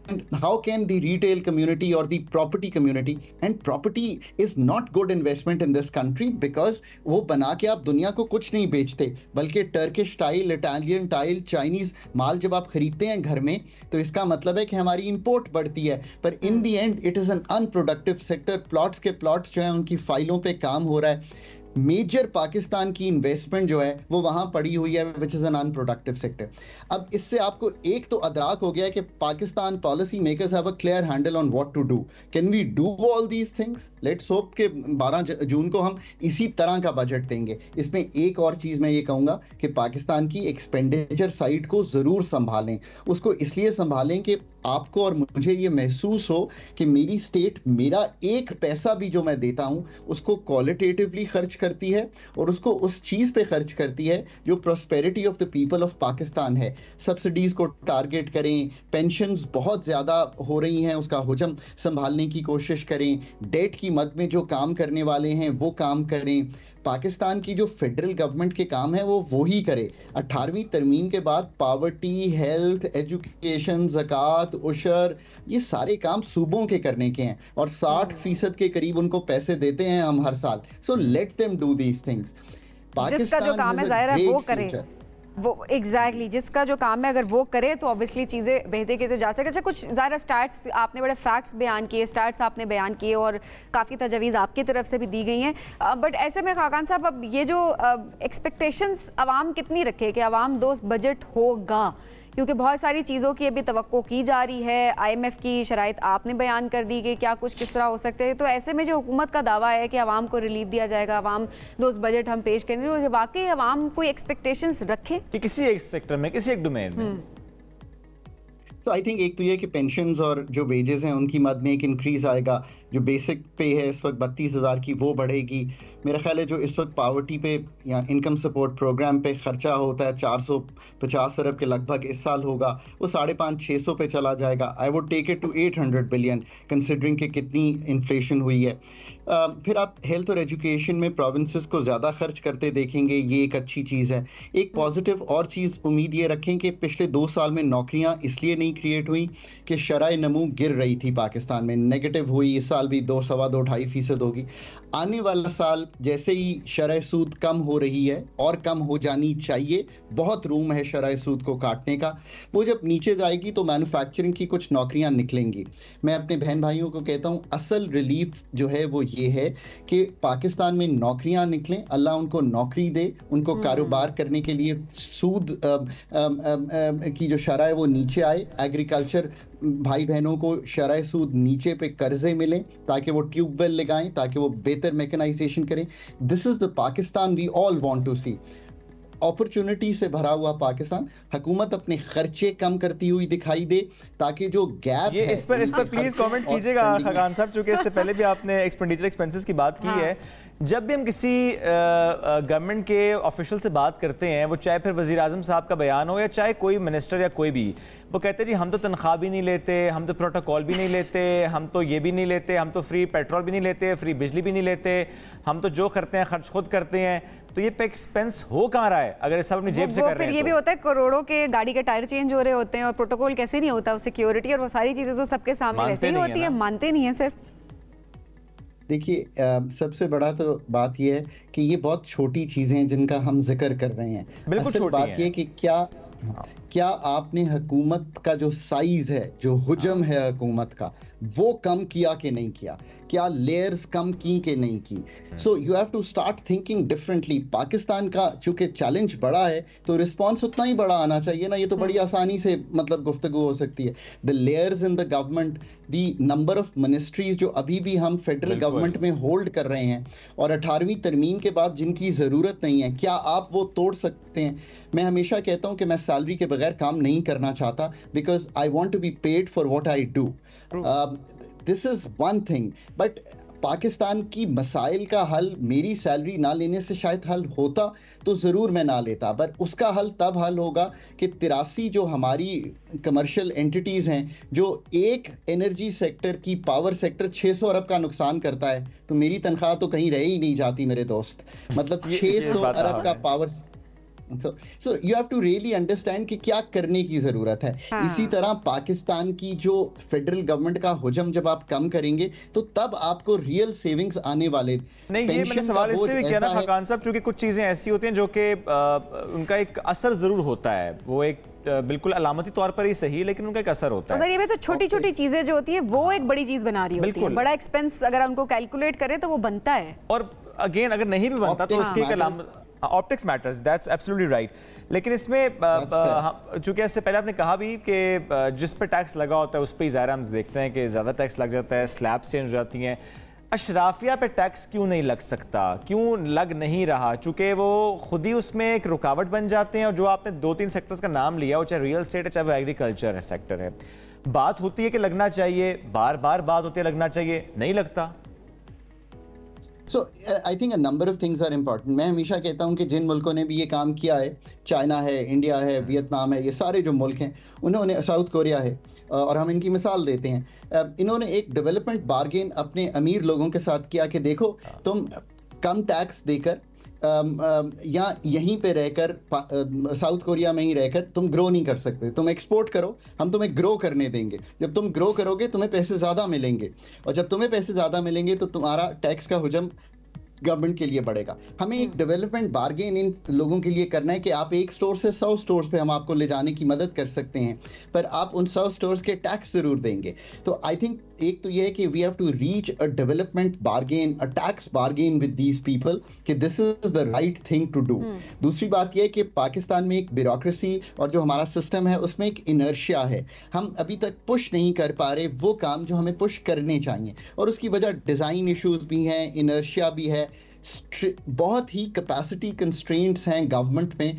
And how can the retail community or the property community, and property is not good investment in this country because वो बना के आप दुनिया को कुछ नहीं बेचते, बल्कि Turkish tile, Italian tile, Chinese माल जब आप खरीदते हैं घर में तो इसका मतलब है कि हमारी इंपोर्ट बढ़ती है। पर in the end it is an unproductive sector. Plots के प्लॉट्स जो है उनकी फाइलों पे काम हो रहा है। मेजर पाकिस्तान की इन्वेस्टमेंट जो है वो वहाँ पड़ी हुई है, which is an unproductive sector. अब इससे आपको एक तो अदराक हो गया कि Pakistan policy makers have a clear handle on what to do. Can we do all these things? Let's hope कि 12 जून को हम इसी तरह का बजट देंगे। इसमें एक और चीज़ मैं ये कहूँगा कि पाकिस्तान की एक्सपेंडिचर साइड को ज़रूर संभालें। उसको इसलिए संभालें कि आपको और मुझे ये महसूस हो कि मेरी स्टेट मेरा एक पैसा भी जो मैं देता हूँ उसको क्वालिटेटिवली खर्च करती है और उसको उस चीज़ पे खर्च करती है जो prosperity of the people of Pakistan है। सब्सिडीज़ को टारगेट करें, पेंशन्स बहुत ज़्यादा हो रही हैं उसका हुजम संभालने की कोशिश करें, डेट की मद में जो काम करने वाले हैं वो काम करें। पाकिस्तान की जो फेडरल गवर्नमेंट के काम है वो ही करे। 18वीं तरमीम के बाद पावर्टी, हेल्थ, एजुकेशन, ज़कात, उशर, ये सारे काम सूबों के करने के हैं और 60% के करीब उनको पैसे देते हैं हम हर साल। So let them do these things. जिसका जो काम है ज़ाहिर है वो करे, वो एग्जैक्टली जिसका जो काम है अगर वो करे तो ऑब्वियसली चीज़ें बेहतर की तो जा सके। अच्छा, कुछ ज़्यादा स्टार्ट्स आपने बड़े फैक्ट्स बयान किए, स्टार्ट्स आपने बयान किए और काफ़ी तजवीज़ आपकी तरफ से भी दी गई हैं। बट ऐसे में खाकान साहब, अब ये जो एक्सपेक्टेशंस आवाम कितनी रखे कि आवाम दोस्त बजट होगा, क्योंकि बहुत सारी चीज़ों की अभी तवक्को की जा रही है। IMF की शराइत आपने बयान कर दी कि क्या कुछ किस तरह हो सकते हैं। तो ऐसे में जो हुकूमत का दावा है कि आवाम को रिलीफ दिया जाएगा, आवाम दोस्त बजट हम पेश करेंगे, तो वाकई आवाम कोई एक्सपेक्टेशंस रखे कि किसी एक सेक्टर में, किसी एक डोमेन में? तो आई थिंक एक तो ये कि पेंशन्स और जो वेजेस हैं उनकी मद में एक इंक्रीज़ आएगा। जो बेसिक पे है इस वक्त 32,000 की, वो बढ़ेगी। मेरा ख्याल है जो इस वक्त पावर्टी पे या इनकम सपोर्ट प्रोग्राम पे ख़र्चा होता है 450 अरब के लगभग इस साल होगा, वो 550-600 पे चला जाएगा। I would take it to 800 billion considering कि कितनी इन्फ्लेशन हुई है। फिर आप हेल्थ और एजुकेशन में प्रोविंसेस को ज़्यादा खर्च करते देखेंगे, ये एक अच्छी चीज़ है। एक पॉजिटिव और चीज़ उम्मीद ये रखें कि पिछले 2 साल में नौकरियाँ इसलिए नहीं क्रिएट हुई कि शरह नमू गिर रही थी पाकिस्तान में, नेगेटिव हुई। इस साल भी 2, 2.25% होगी। आने वाला साल जैसे ही शरह सूद कम हो रही है और कम हो जानी चाहिए, बहुत रूम है शरह सूद को काटने का, वो जब नीचे जाएगी तो मैन्युफैक्चरिंग की कुछ नौकरियां निकलेंगी। मैं अपने बहन भाइयों को कहता हूँ असल रिलीफ जो है वो ये है कि पाकिस्तान में नौकरियां निकलें, अल्लाह उनको नौकरी दे, उनको कारोबार करने के लिए सूद की जो शरह है वो नीचे आए, एग्रीकल्चर भाई बहनों को शरह सूद नीचे पे कर्जे मिलें ताकि वो ट्यूबवेल लगाएं, ताकि वो बेहतर मैकेनाइजेशन करें। This is the Pakistan we all want to see. Opportunity से भरा हुआ पाकिस्तान, हुकूमत अपने खर्चे कम करती हुई दिखाई दे ताकि जो गैप है इस पर प्लीज कमेंट कीजिएगा खाकान साहब, क्योंकि इससे पहले भी आपने एक्सपेंडिचर एक्सपेंसेस की बात की है। जब भी हम किसी गवर्नमेंट के ऑफिशियल से बात करते हैं, वो चाहे फिर वजीर आजम साहब का बयान हो या चाहे कोई मिनिस्टर या कोई भी, वो कहते हैं जी हम तो तनख्वाह भी नहीं लेते, हम तो प्रोटोकॉल भी नहीं लेते, हम तो ये भी नहीं लेते, हम तो फ्री पेट्रोल भी नहीं लेते, फ्री बिजली भी नहीं लेते, हम तो जो करते हैं खर्च खुद करते हैं। तो ये एक्सपेंस हो कहाँ रहा है अगर सब अपनी जेब से कर रहे हैं? ये भी होता है करोड़ों के गाड़ी के टायर चेंज हो रहे होते हैं और प्रोटोकॉल कैसे नहीं होता, सिक्योरिटी और वो सारी चीजें तो सबके सामने वैसे ही होती है, मानते नहीं है सिर्फ। देखिए सबसे बड़ा तो बात यह है कि ये बहुत छोटी चीजें हैं जिनका हम जिक्र कर रहे हैं। असल बात यह कि क्या आपने हुकूमत का जो साइज है, जो हुजम है हुकूमत का, वो कम किया कि नहीं किया? क्या लेयर्स कम की कि नहीं की? So you have to start thinking differently. Pakistan का चूंकि चैलेंज बड़ा है तो रिस्पॉन्स उतना ही बड़ा आना चाहिए ना। ये तो बड़ी आसानी से मतलब गुफ्तगू हो सकती है। The layers in the government, the number of ministries जो अभी भी हम फेडरल गवर्नमेंट में होल्ड कर रहे हैं और 18वीं तरमीम के बाद जिनकी ज़रूरत नहीं है, क्या आप वो तोड़ सकते हैं? मैं हमेशा कहता हूं कि मैं सैलरी के बगैर काम नहीं करना चाहता, because I want to be paid for what I do. This is one thing, but Pakistan की मसाइल का हल मेरी सैलरी ना लेने से शायद हल होता तो ज़रूर मैं ना लेता, पर उसका हल तब हल होगा कि 83 जो हमारी कमर्शियल एंटिटीज़ हैं, जो एक एनर्जी सेक्टर की पावर सेक्टर 600 अरब का नुकसान करता है, तो मेरी तनख्वाह तो कहीं रह ही नहीं जाती मेरे दोस्त। मतलब 600 अरब का power. So you have to really understand कि क्या करने की जरूरत है। इसी तरह पाकिस्तान की जो फेडरल गवर्नमेंट का हुजम जब आप कम करेंगे तो तब आपको रियल सेविंग्स आने वाले नहीं। ये मैंने सवाल इसलिए भी किया ना खाकान साहब, क्योंकि कुछ चीजें ऐसी होती हैं जो कि उनका एक असर जरूर होता है, वो एक बिल्कुल अलामती तौर पर ही सही, लेकिन उनका एक असर होता है। ये तो छोटी छोटी चीजें जो होती है वो एक बड़ी चीज बना रही होती है। बड़ा एक्सपेंस अगर उनको कैलकुलेट करें तो वो बनता है, और अगेन अगर नहीं भी बनता तो उसकी एक अलामत optics matters, that's absolutely right. लेकिन इसमें चूंकि इससे पहले आपने कहा भी कि जिस पे टैक्स लगा होता है उस पर ही ज़ाहिर हम देखते हैं कि ज़्यादा टैक्स लग जाता है, स्लैब्स चेंज हो जाती हैं। अशराफिया पे टैक्स क्यों नहीं लग सकता, क्यों लग नहीं रहा? चूंकि वो खुद ही उसमें एक रुकावट बन जाते हैं। और जो आपने 2-3 सेक्टर्स का नाम लिया, वो चाहे रियल एस्टेट है चाहे वो एग्रीकल्चर सेक्टर है, बात होती है कि लगना चाहिए, बार बार बात होती है लगना चाहिए, नहीं लगता। So I think a number of things are important. मैं हमेशा कहता हूँ कि जिन मुल्कों ने भी ये काम किया है, चाइना है, इंडिया है, वियतनाम है, ये सारे जो मुल्क हैं, उन्होंने, साउथ कोरिया है, और हम इनकी मिसाल देते हैं, इन्होंने एक डेवलपमेंट बार्गेन अपने अमीर लोगों के साथ किया कि देखो तुम कम टैक्स देकर या यहीं पे रहकर साउथ कोरिया में ही रहकर तुम ग्रो नहीं कर सकते, तुम एक्सपोर्ट करो, हम तुम्हें ग्रो करने देंगे। जब तुम ग्रो करोगे तुम्हें पैसे ज़्यादा मिलेंगे, और जब तुम्हें पैसे ज़्यादा मिलेंगे तो तुम्हारा टैक्स का हुजम गवर्नमेंट के लिए बढ़ेगा। हमें एक डेवलपमेंट बार्गेन इन लोगों के लिए करना है कि आप एक स्टोर से 100 स्टोर्स पे हम आपको ले जाने की मदद कर सकते हैं, पर आप उन 100 स्टोर्स के टैक्स ज़रूर देंगे। तो आई थिंक एक तो ये है कि we have to reach a development bargain, a tax bargain with these people कि this is the right thing to do. दूसरी बात यह है कि पाकिस्तान में एक ब्यूरोक्रेसी और जो हमारा सिस्टम है उसमें एक इनर्शिया है। हम अभी तक पुश नहीं कर पा रहे वो काम जो हमें पुश करने चाहिए, और उसकी वजह डिज़ाइन इश्यूज भी हैं, इनर्शिया भी है, बहुत ही कैपेसिटी कंस्ट्रेंट्स हैं गवर्नमेंट में,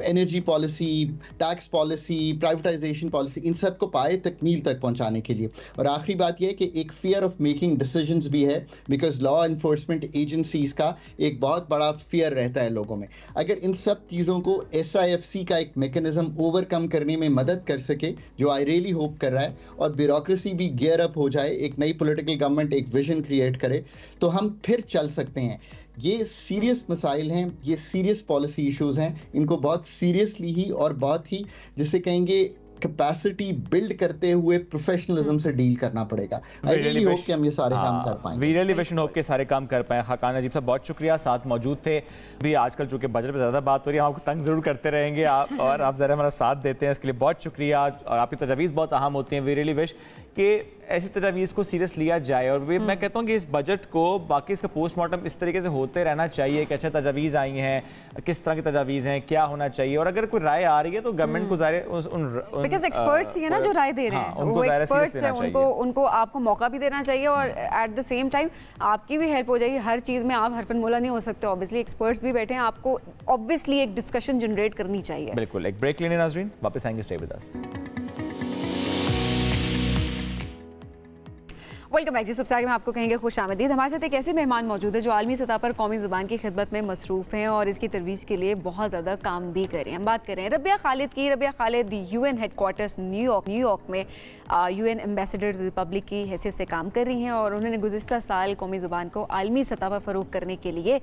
energy policy, tax policy, privatisation policy, इन सब को पाए तकमील तक पहुंचाने के लिए। और आखिरी बात यह है कि एक फियर ऑफ मेकिंग डिसीजंस भी है, बिकॉज लॉ इन्फोर्समेंट एजेंसीज का एक बहुत बड़ा फियर रहता है लोगों में। अगर इन सब चीज़ों को SIFC का एक मैकेनिज्म ओवरकम करने में मदद कर सके, जो आई रियली होप कर रहा है, और ब्यूरोक्रेसी भी गियर अप हो जाए, एक नई पॉलिटिकल गवर्नमेंट एक विजन क्रिएट करे, तो हम फिर चल सकते हैं। ये सीरियस मसाइल हैं, ये सीरियस पॉलिसी इश्यूज हैं, इनको बहुत सीरियसली ही और बहुत ही जिसे कहेंगे कैपेसिटी बिल्ड करते हुए प्रोफेशनलिज्म से डील करना पड़ेगा। आई रियली होप कि हम ये सारे काम कर पाएंगे। We really wish and hope के सारे काम कर पाएं। खाकान नजीब साहब बहुत शुक्रिया, साथ मौजूद थे। भी आजकल चूंकि बजट पे ज़्यादा बात हो रही है, हम आपको तंग जरूर करते रहेंगे आप, और आप ज़रा हमारा साथ देते हैं, इसके लिए बहुत शुक्रिया, और आपकी तजवीज़ बहुत अहम होती हैं। वी रियली विश कि ऐसी तजावीज़ को सीरियस लिया जाए। और मैं कहता हूँ कि इस बजट को बाकी इसका पोस्टमार्टम इस तरीके से होते रहना चाहिए कि अच्छा तजावीज़ आई हैं, किस तरह की तजावीज़ हैं, क्या होना चाहिए, और अगर कोई राय आ रही है तो गवर्नमेंट को बिकॉज़ एक्सपर्ट्स ही है ना जो राय दे रहे हैं, वो एक्सपर्ट्स हैं, उनको आपको मौका भी देना चाहिए और एट द सेम टाइम आपकी भी हेल्प हो जाएगी। हर चीज़ में आप हरफनमौला नहीं हो सकते, ऑब्वियसली एक्सपर्ट्स भी बैठे हैं, आपको ऑब्वियसली एक डिस्कशन जनरेट करनी चाहिए। बिल्कुल। एक ब्रेक लेने नाज़रीन, वापस आएंगे, stay with us. Welcome back जी। सबसे आगे मैं आपको कहेंगे खुश आमदीद। हमारे साथ एक ऐसे मेहमान मौजूद है जो आलमी सतह पर कौमी ज़ुबान की खिदमत में मसरूफ़ हैं और इसकी तरवीज के लिए बहुत ज़्यादा काम भी कर रहे हैं। हम बात कर रहे हैं रबिया खालिद की। Rabia Khalid UN headquarters New York में UN एम्बेसडर रिपब्लिक की हैसियत से काम कर रही हैं और उन्होंने गुज़िश्ता साल कौमी ज़ुबान को आलमी सतह पर फ़रोग़ करने के लिए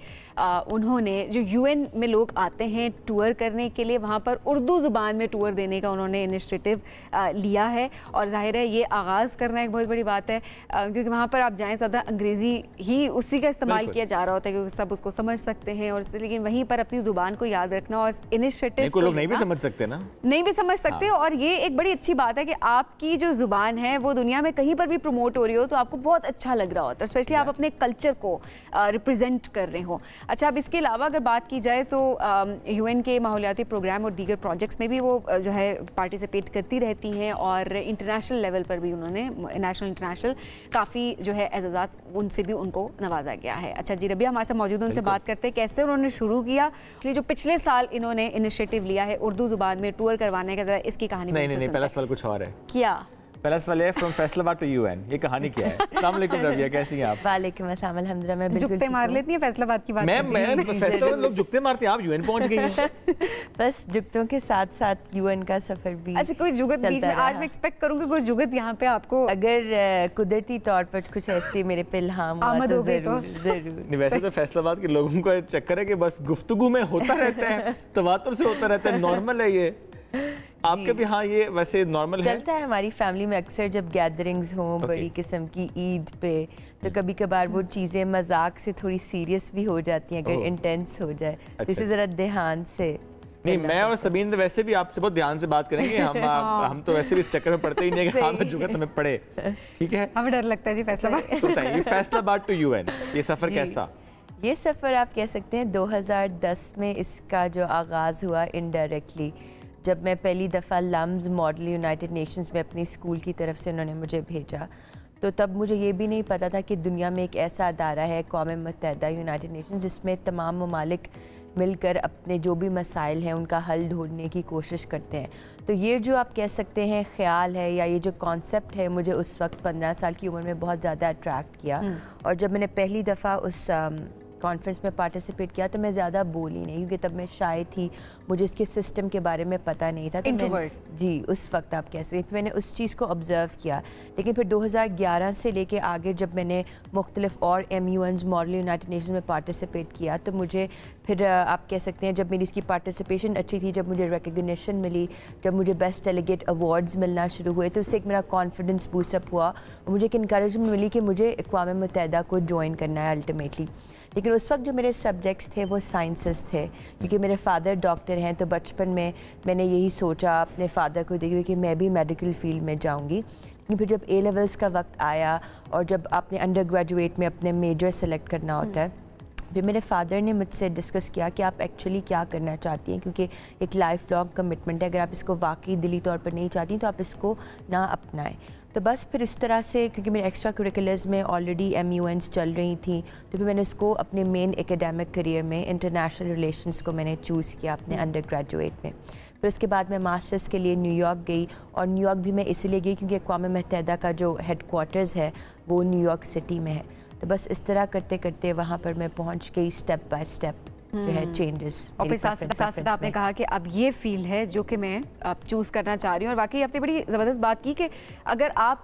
उन्होंने जो UN में लोग आते हैं टूर करने के लिए, वहाँ पर उर्दू ज़ुबान में टूर देने का उन्होंने इनिशिएटिव लिया है। और ज़ाहिर है ये आगाज़ करना एक बहुत बड़ी बात है, क्योंकि वहाँ पर आप जाएँ ज़्यादा अंग्रेज़ी ही उसी का इस्तेमाल किया जा रहा होता है क्योंकि सब उसको समझ सकते हैं और लेकिन वहीं पर अपनी ज़ुबान को याद रखना और इनिशिएटिव लोग नहीं भी समझ सकते ना, नहीं भी समझ सकते। और ये एक बड़ी अच्छी बात है कि आपकी जो ज़ुबान है वो दुनिया में कहीं पर भी प्रमोट हो रही हो तो आपको बहुत अच्छा लग रहा होता है, स्पेशली आप अपने कल्चर को रिप्रेजेंट कर रहे हो। अच्छा, अब इसके अलावा अगर बात की जाए तो UN के माहौलियाती प्रोग्राम और दीगर प्रोजेक्ट्स में भी वो जो है पार्टिसिपेट करती रहती हैं और इंटरनेशनल लेवल पर भी उन्होंने नेशनल इंटरनेशनल काफ़ी जो है एजाज़ात उनसे भी उनको नवाजा गया है। अच्छा जी, रबिया हमारे साथ मौजूद, उनसे बात करते हैं कैसे उन्होंने शुरू किया, जो पिछले साल इन्होंने इनिशिएटिव लिया है उर्दू ज़ुबान में टूर करवाने का, जरा इसकी कहानी। नहीं, पहला सवाल कुछ और है। क्या? पहला सवाल है फ्रॉम फैसलाबाद टू UN, ये कहानी क्या है? अस्सलाम वालेकुम रबिया, कैसी हैं आप? वालेकुम अस्सलाम, अल्हम्दुलिल्लाह मैं बिल्कुल जुगते मार लेती हैं फैसलाबाद की बात। मैं फैसलाबाद लोग जुगते मारते हैं, आप UN पहुंच गई हैं। बस जुगतों के साथ साथ UN का सफर भी। अच्छा, कोई जुगत बीच में आज मैं एक्सपेक्ट करूंगी कोई जुगत यहाँ पे आपको अगर कुदरती तौर पर कुछ ऐसे मेरे पे इल्हाम हुआ तो जरूर। वैसे तो फैसलाबाद के लोगों का चक्कर है कि बस गुफ्तगू में होता रहता है, तवातुर से होता रहता है, नॉर्मल है ये। आपके भी हाँ ये वैसे नॉर्मल चलता है हमारी फैमिली में। अक्सर जब गैदरिंग्स हों बड़ी किस्म की ईद पे तो कभी कभार वो चीज़ें मजाक से थोड़ी सीरियस भी हो जाती हैं अगर इंटेंस हो जाए तो इसे ज़रा ध्यान से। नहीं, मैं और सबीन तो वैसे भी आपसे बहुत ध्यान से बात करेंगे। हम तो वैसे भी इस चक्कर में पड़ते ही नहीं है कि हाँ जुगत हमें पड़े, ठीक है? हमें डर लगता है जी फैसलाबाद। फैसलाबाद टू UN, ये सफ़र कैसा? ये सफ़र आप कह सकते हैं 2010 में इसका जो आगाज़ हुआ इनडायरेक्टली, जब मैं पहली दफ़ा लम्स मॉडल यूनाइटेड नेशंस में अपनी स्कूल की तरफ से उन्होंने मुझे भेजा, तो तब मुझे ये भी नहीं पता था कि दुनिया में एक ऐसा अदारा है कौम मुत्तहिदा यूनाइटेड नेशन जिसमें तमाम ममालिक मिलकर अपने जो भी मसाइल हैं उनका हल ढूंढने की कोशिश करते हैं। तो ये जो आप कह सकते हैं ख्याल है या ये जो कॉन्सेप्ट है मुझे उस वक्त 15 साल की उम्र में बहुत ज़्यादा अट्रैक्ट किया। और जब मैंने पहली दफ़ा उस कॉन्फ्रेंस में पार्टिसिपेट किया तो मैं ज़्यादा बोली नहीं क्योंकि तब मैं शायद थी, मुझे उसके सिस्टम के बारे में पता नहीं था। तो जी उस वक्त आप कह सकते हैं मैंने उस चीज़ को ऑब्ज़र्व किया। लेकिन फिर 2011 से लेके आगे जब मैंने मुख्तलिफ और MUNs मॉडल यूनाइटेड नेशन में पार्टिसिपेट किया तो मुझे फिर आप कह सकते हैं जब मेरी इसकी पार्टिसिपेशन अच्छी थी, जब मुझे रिकग्निशन मिली, जब मुझे बेस्ट डेलीगेट अवार्ड्स मिलना शुरू हुए तो उससे एक मेरा कॉन्फिडेंस बूस्टअप हुआ और मुझे एक इंकरेजमेंट मिली कि मुझे अक़वाम मुत्तहिदा को ज्वाइन करना है अल्टीमेटली। लेकिन उस वक्त जो मेरे सब्जेक्ट्स थे वो साइंसेस थे क्योंकि मेरे फादर डॉक्टर हैं, तो बचपन में मैंने यही सोचा अपने फादर को देखते हुए कि मैं भी मेडिकल फील्ड में जाऊंगी। लेकिन फिर जब A लेवल्स का वक्त आया और जब आपने अंडर ग्रेजुएट में अपने मेजर सेलेक्ट करना होता है, फिर मेरे फादर ने मुझसे डिस्कस किया कि आप एक्चुअली क्या करना चाहती हैं, क्योंकि एक लाइफ लॉन्ग कमिटमेंट है, अगर आप इसको वाकई दिली तौर पर नहीं चाहती तो आप इसको ना अपनाएं। तो बस फिर इस तरह से क्योंकि मेरे एक्स्ट्रा करिकुलर्स में ऑलरेडी MUNs चल रही थी तो फिर मैंने इसको अपने मेन एकेडमिक करियर में इंटरनेशनल रिलेशंस को मैंने चूज़ किया अपने अंडर ग्रेजुएट में। फिर उसके बाद मैं मास्टर्स के लिए न्यूयॉर्क गई और न्यूयॉर्क भी मैं इसलिए गई क्योंकि अक़वाम मुत्तहिदा का जो हेडक्वार्टर्स है वो न्यूयॉर्क सिटी में है। तो बस इस तरह करते करते वहाँ पर मैं पहुँच गई स्टेप बाय स्टेप जो है चेंजेस। और फिर साथ आपने कहा कि अब ये फील्ड है जो कि मैं अब चूज़ करना चाह रही हूँ और वाकई आपने बड़ी ज़बरदस्त बात की कि अगर आप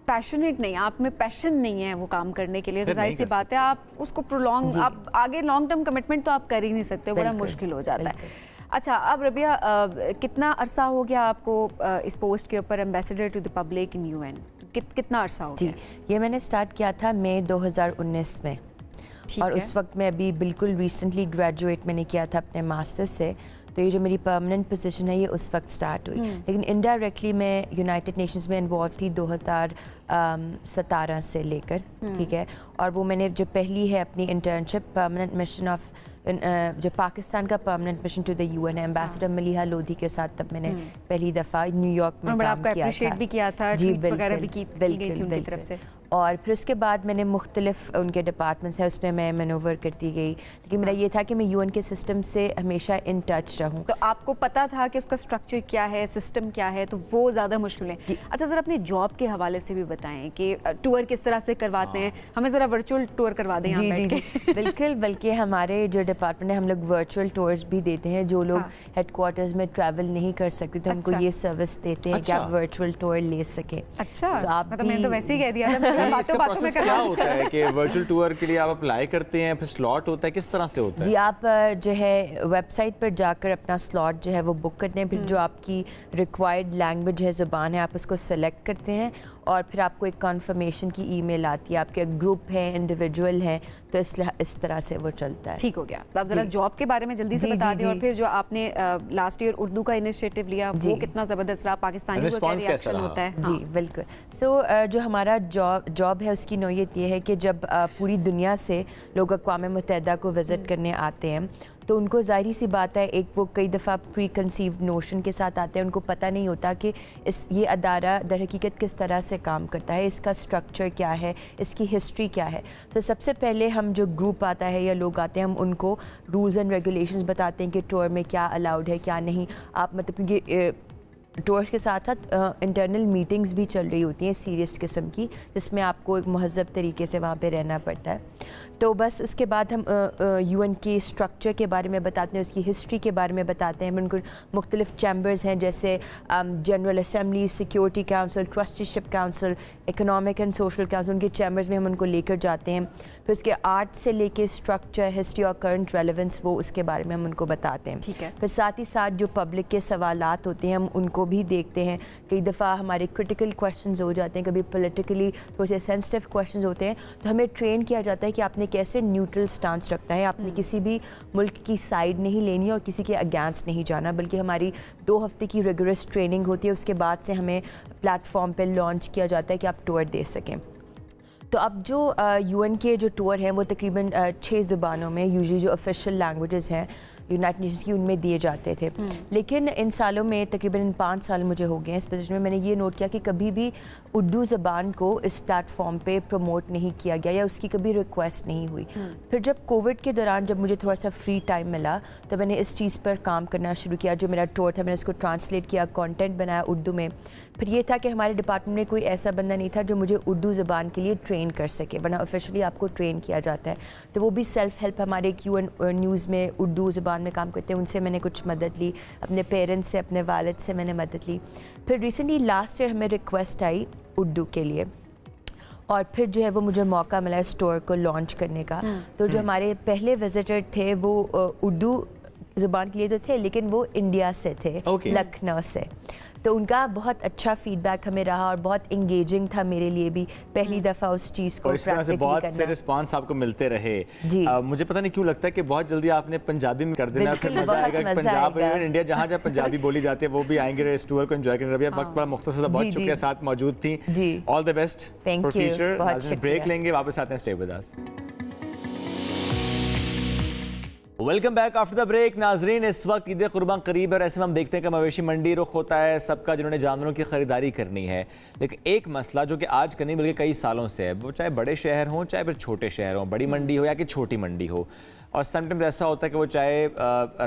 पैशनेट नहीं, आप में पैशन नहीं है वो काम करने के लिए तो जाहिर सी बात है आप उसको प्रोलॉन्ग, आप आगे लॉन्ग टर्म कमिटमेंट तो आप कर ही नहीं सकते, बड़ा मुश्किल हो जाता है। अच्छा, अब रबिया कितना अरसा हो गया आपको इस पोस्ट के ऊपर ambassador to the public in UN? कितना अरसा हो गया? जी, ये मैंने स्टार्ट किया था मई 2019 में और उस वक्त मैं अभी बिल्कुल रिसेंटली ग्रेजुएट मैंने किया था अपने मास्टर्स से। तो ये जो मेरी परमानेंट पोजीशन है ये उस वक्त स्टार्ट हुई। लेकिन इनडायरेक्टली मैं यूनाइटेड नेशंस में इन्वॉल्व थी 2017 से लेकर, ठीक है। और वो मैंने जो पहली है अपनी इंटर्नशिप परमानेंट मिशन ऑफ जो पाकिस्तान का permanent mission to the UN ambassador Maliha Lodhi के साथ, तब मैंने पहली दफ़ा न्यूयॉर्क में काम किया था। जी बिल्कुल। और फिर उसके बाद मैंने मुख्तलिफ उनके डिपार्टमेंट्स हैं उसमें मैं मैनोवर करती गई, लेकिन मेरा ये था कि मैं UN के सिस्टम से हमेशा इन टच रहूं। तो आपको पता था कि उसका स्ट्रक्चर क्या है, सिस्टम क्या है, तो वो ज़्यादा मुश्किल है। अच्छा, ज़रा अपने जॉब के हवाले से भी बताएं कि टूर किस तरह से करवाते हैं, हमें ज़रा वर्चुअल टूर करवा दें यहाँ बैठ के। बिल्कुल, बल्कि हमारे जो डिपार्टमेंट है हम लोग वर्चुअल टूर्स भी देते हैं। जो लोग हेडक्वार्टर्स में ट्रैवल नहीं कर सकते तो हमको ये सर्विस देते हैं कि आप वर्चुअल टूर ले सकें। अच्छा, मतलब मैंने तो वैसे ही कह दिया था। बातों में क्या होता है कि वर्चुअल टूर के लिए आप अप्लाई करते हैं, फिर स्लॉट होता है, किस तरह से होता है? जी, आप जो है वेबसाइट पर जाकर अपना स्लॉट जो है वो बुक करते हैं, फिर जो आपकी रिक्वायर्ड लैंग्वेज है, ज़ुबान है, आप उसको सेलेक्ट करते हैं और फिर आपको एक कन्फर्मेशन की ईमेल आती है। आपके ग्रुप है, इंडिविजुअल है, तो इस तरह से वो चलता है। ठीक हो गया। तो आप ज़रा जॉब के बारे में जल्दी से बता दें, और फिर जो आपने लास्ट ईयर उर्दू का इनिशिएटिव लिया वो कितना ज़बरदस्त रहा, पाकिस्तानी को क्या रिएक्शन होता है? जी बिल्कुल। सो जो हमारा जॉब है उसकी नौयत ये है कि जब पूरी दुनिया से लोग अक़वाम मुत्तहिदा को विज़िट करने आते हैं तो उनको ज़ाहिर सी बात है, एक वो कई दफ़ा प्री कंसीव्ड नोशन के साथ आते हैं, उनको पता नहीं होता कि ये अदारा दर हकीकत किस तरह से काम करता है, इसका स्ट्रक्चर क्या है, इसकी हिस्ट्री क्या है। तो सबसे पहले हम जो ग्रुप आता है या लोग आते हैं, हम उनको रूल्स एंड रेगुलेशंस बताते हैं कि टूर में क्या अलाउड है क्या नहीं। आप मतलब क्योंकि टूर्स के साथ साथ इंटरनल मीटिंग्स भी चल रही होती हैं सीरियस किस्म की, जिसमें आपको एक महज़ब तरीके से वहाँ पे रहना पड़ता है। तो बस उसके बाद हम UN के स्ट्रक्चर के बारे में बताते हैं, उसकी हिस्ट्री के बारे में बताते हैं। उनको मुख्तलिफ चैम्बर्स हैं जैसे general assembly, security council, trusteeship council, economic and social council, उनके चैम्बर्स में हम उनको लेकर जाते हैं। फिर उसके आर्ट से लेके स्ट्रक्चर, हिस्ट्री और करंट रेलेवेंस, वो उसके बारे में हम उनको बताते हैं। ठीक है। फिर साथ ही साथ जो पब्लिक के सवालात होते हैं हम उनको भी देखते हैं। कई दफ़ा हमारे क्रिटिकल क्वेश्चंस हो जाते हैं, कभी पॉलिटिकली थोड़े से सेंसिटिव क्वेश्चंस होते हैं, तो हमें ट्रेन किया जाता है कि आपने कैसे न्यूट्रल स्टांस रखना है। आपने किसी भी मुल्क की साइड नहीं लेनी और किसी के अगेंस्ट नहीं जाना, बल्कि हमारी 2 हफ्ते की रिगरस ट्रेनिंग होती है। उसके बाद से हमें प्लेटफॉर्म पे लॉन्च किया जाता है कि आप टूर दे सकें। तो अब जो UN के जो टूर हैं वो तकरीबन 6 ज़ुबानों में, यूजुअली जो ऑफिशियल लैंग्वेजेस हैं यूनाइटेड नेशंस की, उनमें दिए जाते थे। लेकिन इन सालों में तकरीबन 5 साल मुझे हो गए हैं इस पोजीशन में, मैंने ये नोट किया कि कभी भी उर्दू ज़बान को इस प्लेटफॉर्म पे प्रमोट नहीं किया गया या उसकी कभी रिक्वेस्ट नहीं हुई। फिर जब कोविड के दौरान जब मुझे थोड़ा सा फ्री टाइम मिला तो मैंने इस चीज़ पर काम करना शुरू किया। जो मेरा टूर था मैंने इसको ट्रांसलेट किया, कंटेंट बनाया उर्दू में। फिर ये था कि हमारे डिपार्टमेंट में कोई ऐसा बंदा नहीं था जो मुझे उर्दू ज़बान के लिए ट्रेन कर सके, वरना ऑफिशियली आपको ट्रेन किया जाता है। तो वो भी सेल्फ हेल्प हमारे UN न्यूज़ में उर्दू ज़बान में काम करते हैं, उनसे मैंने कुछ मदद ली, अपने पेरेंट्स से, अपने वालिद से मैंने मदद ली। फिर रिसेंटली लास्ट ईयर हमें रिक्वेस्ट आई उर्दू के लिए और फिर जो है वो मुझे मौका मिला स्टोर को लॉन्च करने का। तो जो हमारे पहले विजिटर थे वो उर्दू ज़ुबान के लिए तो थे, लेकिन वो इंडिया से थे, लखनऊ से। तो उनका बहुत अच्छा फीडबैक हमें रहा और बहुत इंगेजिंग था मेरे लिए भी पहली दफ़ा उस चीज़ को इस तरह से बहुत से रिस्पांस आपको मिलते रहे। मुझे पता नहीं क्यों लगता है कि बहुत जल्दी आपने पंजाबी में कर देना, फिर मजा आएगा कि पंजाब और इंडिया जहाँ जहाँ पंजाबी बोली जाती है वो भी आएंगे इस टूर को एंजॉय करने। वक्त बड़ा मुख्तसर था, बहुत शुक्रिया साथ मौजूद थी। All the best for future. Break लेंगे, वापस आते हैं, stay with us. Welcome back after the break. नाजरीन, इस वक्त ईद कुर्बान करीब है और ऐसे में हम देखते हैं कि मवेशी मंडी रुख होता है सबका जिन्होंने जानवरों की खरीदारी करनी है। लेकिन एक मसला जो कि आज करनी बल्कि कई सालों से है, वो चाहे बड़े शहर हों चाहे फिर छोटे शहर हों, बड़ी मंडी हो या कि छोटी मंडी हो, और समटाइम्स ऐसा होता है कि वो चाहे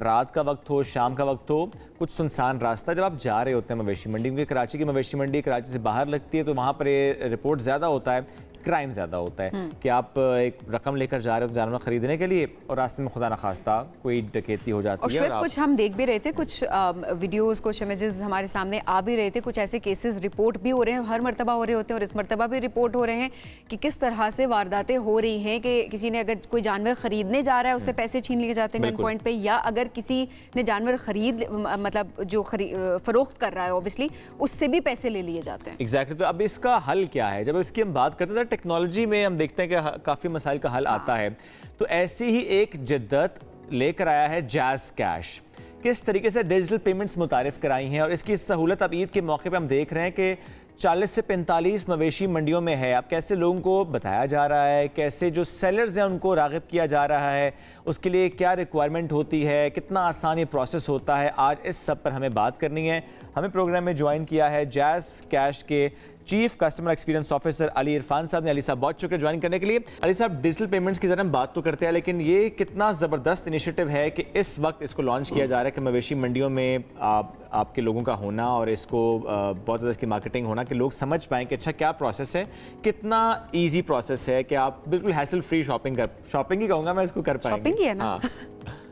रात का वक्त हो, शाम का वक्त हो, कुछ सुनसान रास्ता जब आप जा रहे होते हैं मवेशी मंडी, क्योंकि कराची की मवेशी मंडी कराची से बाहर लगती है, तो वहाँ पर ये रिपोर्ट ज़्यादा होता है, क्राइम ज़्यादा होता है कि आप एक रकम लेकर जा रहे हो जानवर खरीदने के लिए और रास्ते में खुदा न खास्ता कोई डकैती हो जाती है। और कुछ हम देख भी रहे थे, कुछ वीडियोस, कुछ इमेजेस हमारे सामने आ भी रहे थे, कुछ ऐसे केसेस रिपोर्ट भी हो रहे हैं, हर मरतबा हो रहे होते हैं और इस मरतबा भी रिपोर्ट हो रहे हैं कि किस तरह से वारदातें हो रही हैं कि किसी ने अगर कोई जानवर खरीदने जा रहा है उससे पैसे छीन लिए जाते हैं गन पॉइंट पे, या अगर किसी ने जानवर खरीद मतलब जो फरोख्त कर रहा है ऑब्वियसली उससे भी पैसे ले लिए जाते हैं। एग्जैक्टली। तो अब इसका हल क्या है? जब इसकी हम बात करते हैं टेक्नोलॉजी में हम देखते हैं कि काफ़ी मसाइल का हल आता है, तो ऐसी ही एक जिद्दत लेकर आया है जैज़ कैश। किस तरीके से डिजिटल पेमेंट्स मुतारिफ कराई हैं और इसकी सहूलत अब ईद के मौके पर हम देख रहे हैं कि 40 से 45 मवेशी मंडियों में है। अब कैसे लोगों को बताया जा रहा है, कैसे जो सेलर्स हैं उनको राग़िब किया जा रहा है, उसके लिए क्या रिक्वायरमेंट होती है, कितना आसान ये प्रोसेस होता है, आज इस सब पर हमें बात करनी है। हमें प्रोग्राम में ज्वाइन किया है जैज़ कैश के chief customer experience officer Ali Irfan साहब ने। अली साहब बहुत शुक्रिया ज्वाइन करने के लिए। अली साहब, डिजिटल पेमेंट्स की ज़रा हम बात तो करते हैं, लेकिन ये कितना ज़बरदस्त इनिशिएटिव है कि इस वक्त इसको लॉन्च किया जा रहा है कि मवेशी मंडियों में आपके लोगों का होना और इसको बहुत ज़्यादा इसकी मार्केटिंग होना कि लोग समझ पाएँ कि अच्छा क्या प्रोसेस है, कितना ईजी प्रोसेस है कि आप बिल्कुल हैसल फ्री शॉपिंग ही कहूँगा मैं इसको कर पाएंगे। शॉपिंग ही है ना।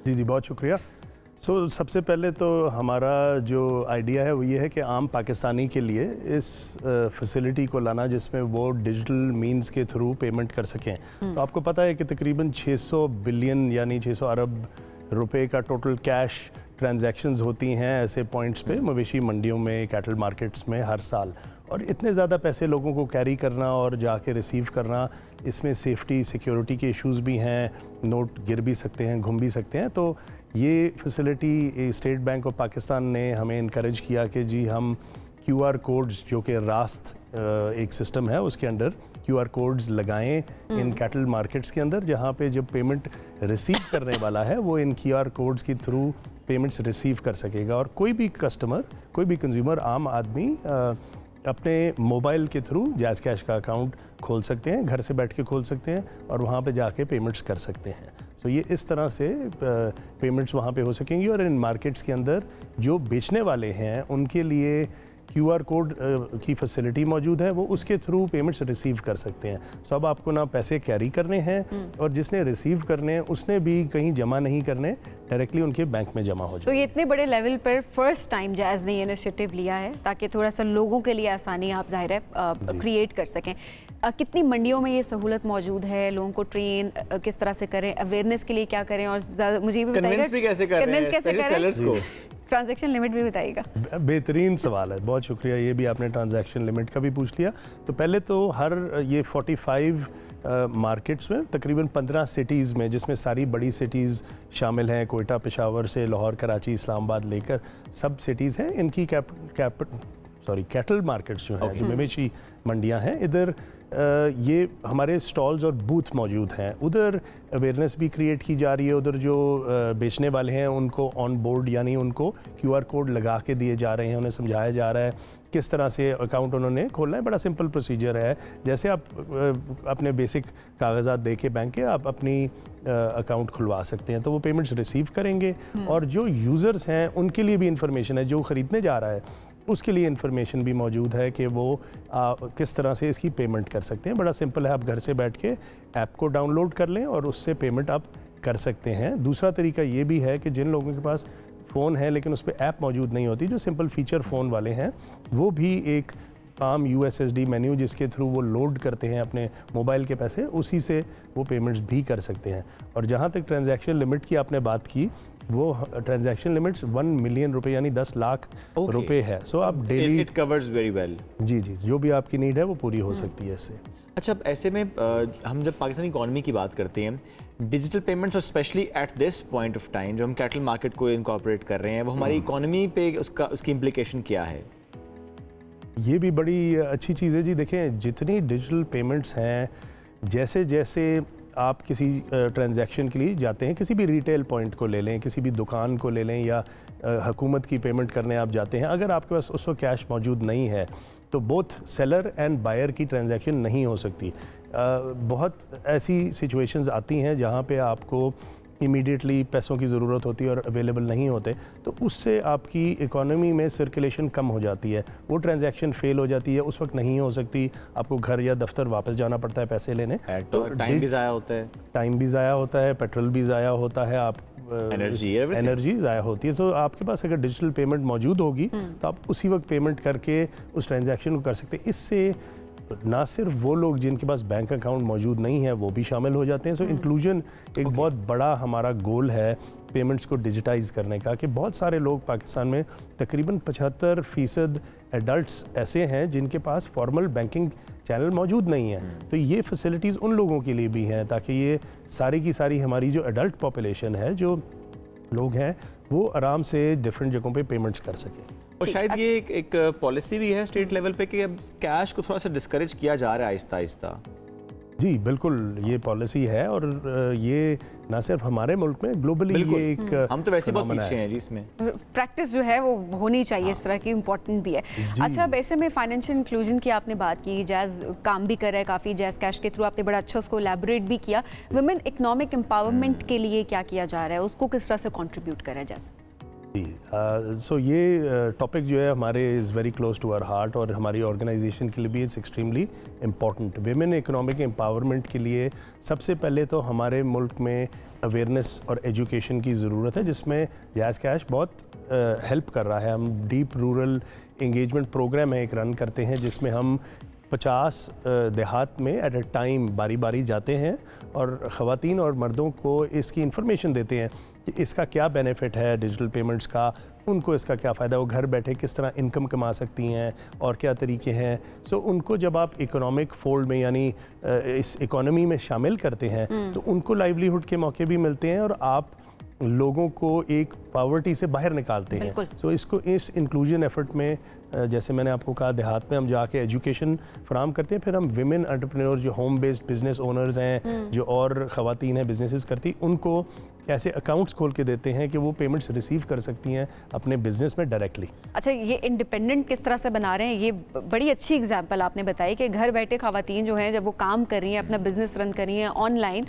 जी बहुत शुक्रिया। सबसे पहले तो हमारा जो आइडिया है वो ये है कि आम पाकिस्तानी के लिए इस फैसिलिटी को लाना जिसमें वो डिजिटल मींस के थ्रू पेमेंट कर सकें। तो आपको पता है कि तकरीबन 600 बिलियन यानी 600 अरब रुपए का टोटल कैश ट्रांजैक्शंस होती हैं ऐसे पॉइंट्स पे मवेशी मंडियों में, कैटल मार्केट्स में हर साल। और इतने ज़्यादा पैसे लोगों को कैरी करना और जाके रिसीव करना, इसमें सेफ्टी सिक्योरिटी के इश्यूज़ भी हैं, नोट गिर भी सकते हैं, घूम भी सकते हैं। तो ये facility state bank of Pakistan ने हमें इनकरेज किया कि जी हम QR कोड्स, जो कि रास्त एक सिस्टम है, उसके अंडर QR कोड्स लगाएं इन कैटल मार्केट्स के अंदर, जहाँ पे जब पेमेंट रिसीव करने वाला है वो इन QR कोड्स के थ्रू पेमेंट्स रिसीव कर सकेगा। और कोई भी कस्टमर, कोई भी कंज्यूमर, आम आदमी अपने मोबाइल के थ्रू जैज़ कैश का अकाउंट खोल सकते हैं, घर से बैठ के खोल सकते हैं और वहाँ पे जाके पेमेंट्स कर सकते हैं। सो ये इस तरह से पेमेंट्स वहाँ पे हो सकेंगी। और इन मार्केट्स के अंदर जो बेचने वाले हैं उनके लिए QR कोड की फैसिलिटी मौजूद है, वो उसके थ्रू पेमेंट्स रिसीव कर सकते हैं। सो अब आपको ना पैसे कैरी करने हैं और जिसने रिसीव करने हैं उसने भी कहीं जमा नहीं करने, डायरेक्टली उनके बैंक में जमा हो जाए। तो ये इतने बड़े लेवल पर फर्स्ट टाइम जैज़ ने ये इनिशिएटिव लिया है ताकि थोड़ा सा लोगों के लिए आसानी आप ज़ाहिर है क्रिएट कर सकें। कितनी मंडियों में ये सहूलत मौजूद है, लोगों को ट्रेन किस तरह से करें, अवेयरनेस के लिए क्या करें, और मुझे भी बताइएगा ट्रांजैक्शन लिमिट भी बताइएगा। बेहतरीन सवाल है, बहुत शुक्रिया। ये भी आपने ट्रांजैक्शन लिमिट का भी पूछ लिया। तो पहले तो हर ये 45 मार्केट्स में तकरीबन 15 सिटीज़ में, जिसमें सारी बड़ी सिटीज़ शामिल हैं, कोयटा, पेशावर से लाहौर, कराची, इस्लामाबाद लेकर सब सिटीज़ हैं, इनकी कैटल मार्केट्स जो हैं, जो मवेशी मंडियां हैं, इधर ये हमारे स्टॉल्स और बूथ मौजूद हैं। उधर अवेयरनेस भी क्रिएट की जा रही है। उधर जो बेचने वाले हैं उनको ऑन बोर्ड यानी उनको QR कोड लगा के दिए जा रहे हैं, उन्हें समझाया जा रहा है किस तरह से अकाउंट उन्होंने खोलना है। बड़ा सिंपल प्रोसीजर है, जैसे आप अपने बेसिक कागजात दे के बैंक के आप अपनी अकाउंट खुलवा सकते हैं, तो वो पेमेंट्स रिसीव करेंगे। और जो यूज़र्स हैं उनके लिए भी इंफॉर्मेशन है, जो ख़रीदने जा रहा है उसके लिए इंफॉर्मेशन भी मौजूद है कि वो किस तरह से इसकी पेमेंट कर सकते हैं। बड़ा सिंपल है, आप घर से बैठ के ऐप को डाउनलोड कर लें और उससे पेमेंट आप कर सकते हैं। दूसरा तरीका ये भी है कि जिन लोगों के पास फ़ोन है लेकिन उस पर ऐप मौजूद नहीं होती, जो सिंपल फीचर फ़ोन वाले हैं, वो भी एक आम USSD मेन्यू जिसके थ्रू वो लोड करते हैं अपने मोबाइल के पैसे, उसी से वो पेमेंट्स भी कर सकते हैं। और जहाँ तक ट्रांजैक्शन लिमिट की आपने बात की, वो ट्रांजैक्शन लिमिट्स 1 मिलियन रुपए यानी 10 लाख रुपए है। सो आप daily it covers very well. जी, जो भी आपकी नीड है वो पूरी हो सकती है इससे। अच्छा, अब ऐसे में हम जब पाकिस्तानी इकॉनमी की बात करते हैं, डिजिटल पेमेंट्स और specially at this point of time जो हम कैटल मार्केट को इनकॉर्पोरेट कर रहे हैं, वो हमारी इकॉनमी पे उसकी इम्प्लीकेशन क्या है? ये भी बड़ी अच्छी चीज़ है जी। देखें, जितनी डिजिटल पेमेंट्स हैं, जैसे जैसे आप किसी ट्रांजैक्शन के लिए जाते हैं, किसी भी रिटेल पॉइंट को ले लें, किसी भी दुकान को ले लें, या हुकूमत की पेमेंट करने आप जाते हैं, अगर आपके पास उस वक्त कैश मौजूद नहीं है तो बोथ सेलर एंड बायर की ट्रांजैक्शन नहीं हो सकती। बहुत ऐसी सिचुएशंस आती हैं जहाँ पे आपको इमीडिएटली पैसों की ज़रूरत होती है और अवेलेबल नहीं होते, तो उससे आपकी इकोनॉमी में सर्कुलेशन कम हो जाती है, वो ट्रांजैक्शन फेल हो जाती है, उस वक्त नहीं हो सकती, आपको घर या दफ्तर वापस जाना पड़ता है पैसे लेने, तो टाइम भी ज़ाया होता है, पेट्रोल भी ज़ाया होता है, आप एनर्जी ज़ाया होती है। सो आपके पास अगर डिजिटल पेमेंट मौजूद होगी तो आप उसी वक्त पेमेंट करके उस ट्रांजैक्शन को कर सकते हैं। इससे ना सिर्फ वो लोग जिनके पास बैंक अकाउंट मौजूद नहीं है वो भी शामिल हो जाते हैं। सो इंक्लूजन एक बहुत बड़ा हमारा गोल है पेमेंट्स को डिजिटाइज करने का, कि बहुत सारे लोग पाकिस्तान में तकरीबन 75% एडल्ट्स ऐसे हैं जिनके पास फॉर्मल बैंकिंग चैनल मौजूद नहीं है। तो ये फैसिलिटीज़ उन लोगों के लिए भी हैं ताकि ये सारी की सारी हमारी जो एडल्ट पॉपुलेशन है, जो लोग हैं वो आराम से डिफरेंट जगहों पे पेमेंट्स कर सकें। और शायद ये एक पॉलिसी भी है स्टेट लेवल पे कि अब कैश को थोड़ा सा डिस्करेज किया जा रहा है आहिस्ता आहिस्ता। जी बिल्कुल, ये पॉलिसी है और ये ना सिर्फ हमारे मुल्क में, ग्लोबली ये एक हम तो वैसे बहुत पीछे हैं जी इसमें। प्रैक्टिस जो है वो होनी चाहिए इस तरह की, इम्पोर्टेंट भी है। अच्छा, अब ऐसे में फाइनेंशियल इंक्लूजन की आपने बात की, जैज़ काम भी कर रहा है काफ़ी, जैज़ कैश के थ्रू आपने बड़ा अच्छा उसको एलैबोरेट भी किया। वुमेन इकोनॉमिक एम्पावरमेंट के लिए क्या किया जा रहा है, उसको किस तरह से कंट्रीब्यूट कर रहा है जैज़? सो ये टॉपिक जो है हमारे is very close to our heart और हमारी ऑर्गेनाइजेशन के लिए भी it's extremely important. Women economic empowerment के लिए सबसे पहले तो हमारे मुल्क में अवेयरनेस और एजुकेशन की ज़रूरत है, जिसमें जैज़ कैश बहुत हेल्प कर रहा है। हम डीप रूरल इंगेजमेंट प्रोग्राम है एक रन करते हैं, जिसमें हम 50 देहात में एट अ टाइम बारी बारी जाते हैं और ख़वातीन और मर्दों को इसकी इन्फॉर्मेशन देते हैं कि इसका क्या बेनिफिट है डिजिटल पेमेंट्स का, उनको इसका क्या फ़ायदा, वो घर बैठे किस तरह इनकम कमा सकती हैं और क्या तरीके हैं। सो उनको जब आप इकोनॉमिक फोल्ड में यानी इस इकोनॉमी में शामिल करते हैं तो उनको लाइवलीहुड के मौके भी मिलते हैं और आप लोगों को एक पॉवर्टी से बाहर निकालते हैं। सो इसको इस इंक्लूजन एफर्ट में जैसे मैंने आपको कहा, देहात में हम जाके एजुकेशन फराहम करते हैं, फिर हम विमेन एंटरप्रेन्योर जो होम बेस्ड बिजनेस ओनर्स हैं, जो और ख़वातीन हैं बिजनेसेस करती, उनको ऐसे अकाउंट्स खोल के देते हैं कि वो पेमेंट्स रिसीव कर सकती हैं अपने बिजनेस में डायरेक्टली। अच्छा, ये इंडिपेंडेंट किस तरह से बना रहे हैं, ये बड़ी अच्छी एग्जांपल आपने बताई कि घर बैठे ख़वातीन जो हैं जब वो काम कर रही हैं, अपना बिजनेस रन कर रही हैं ऑनलाइन,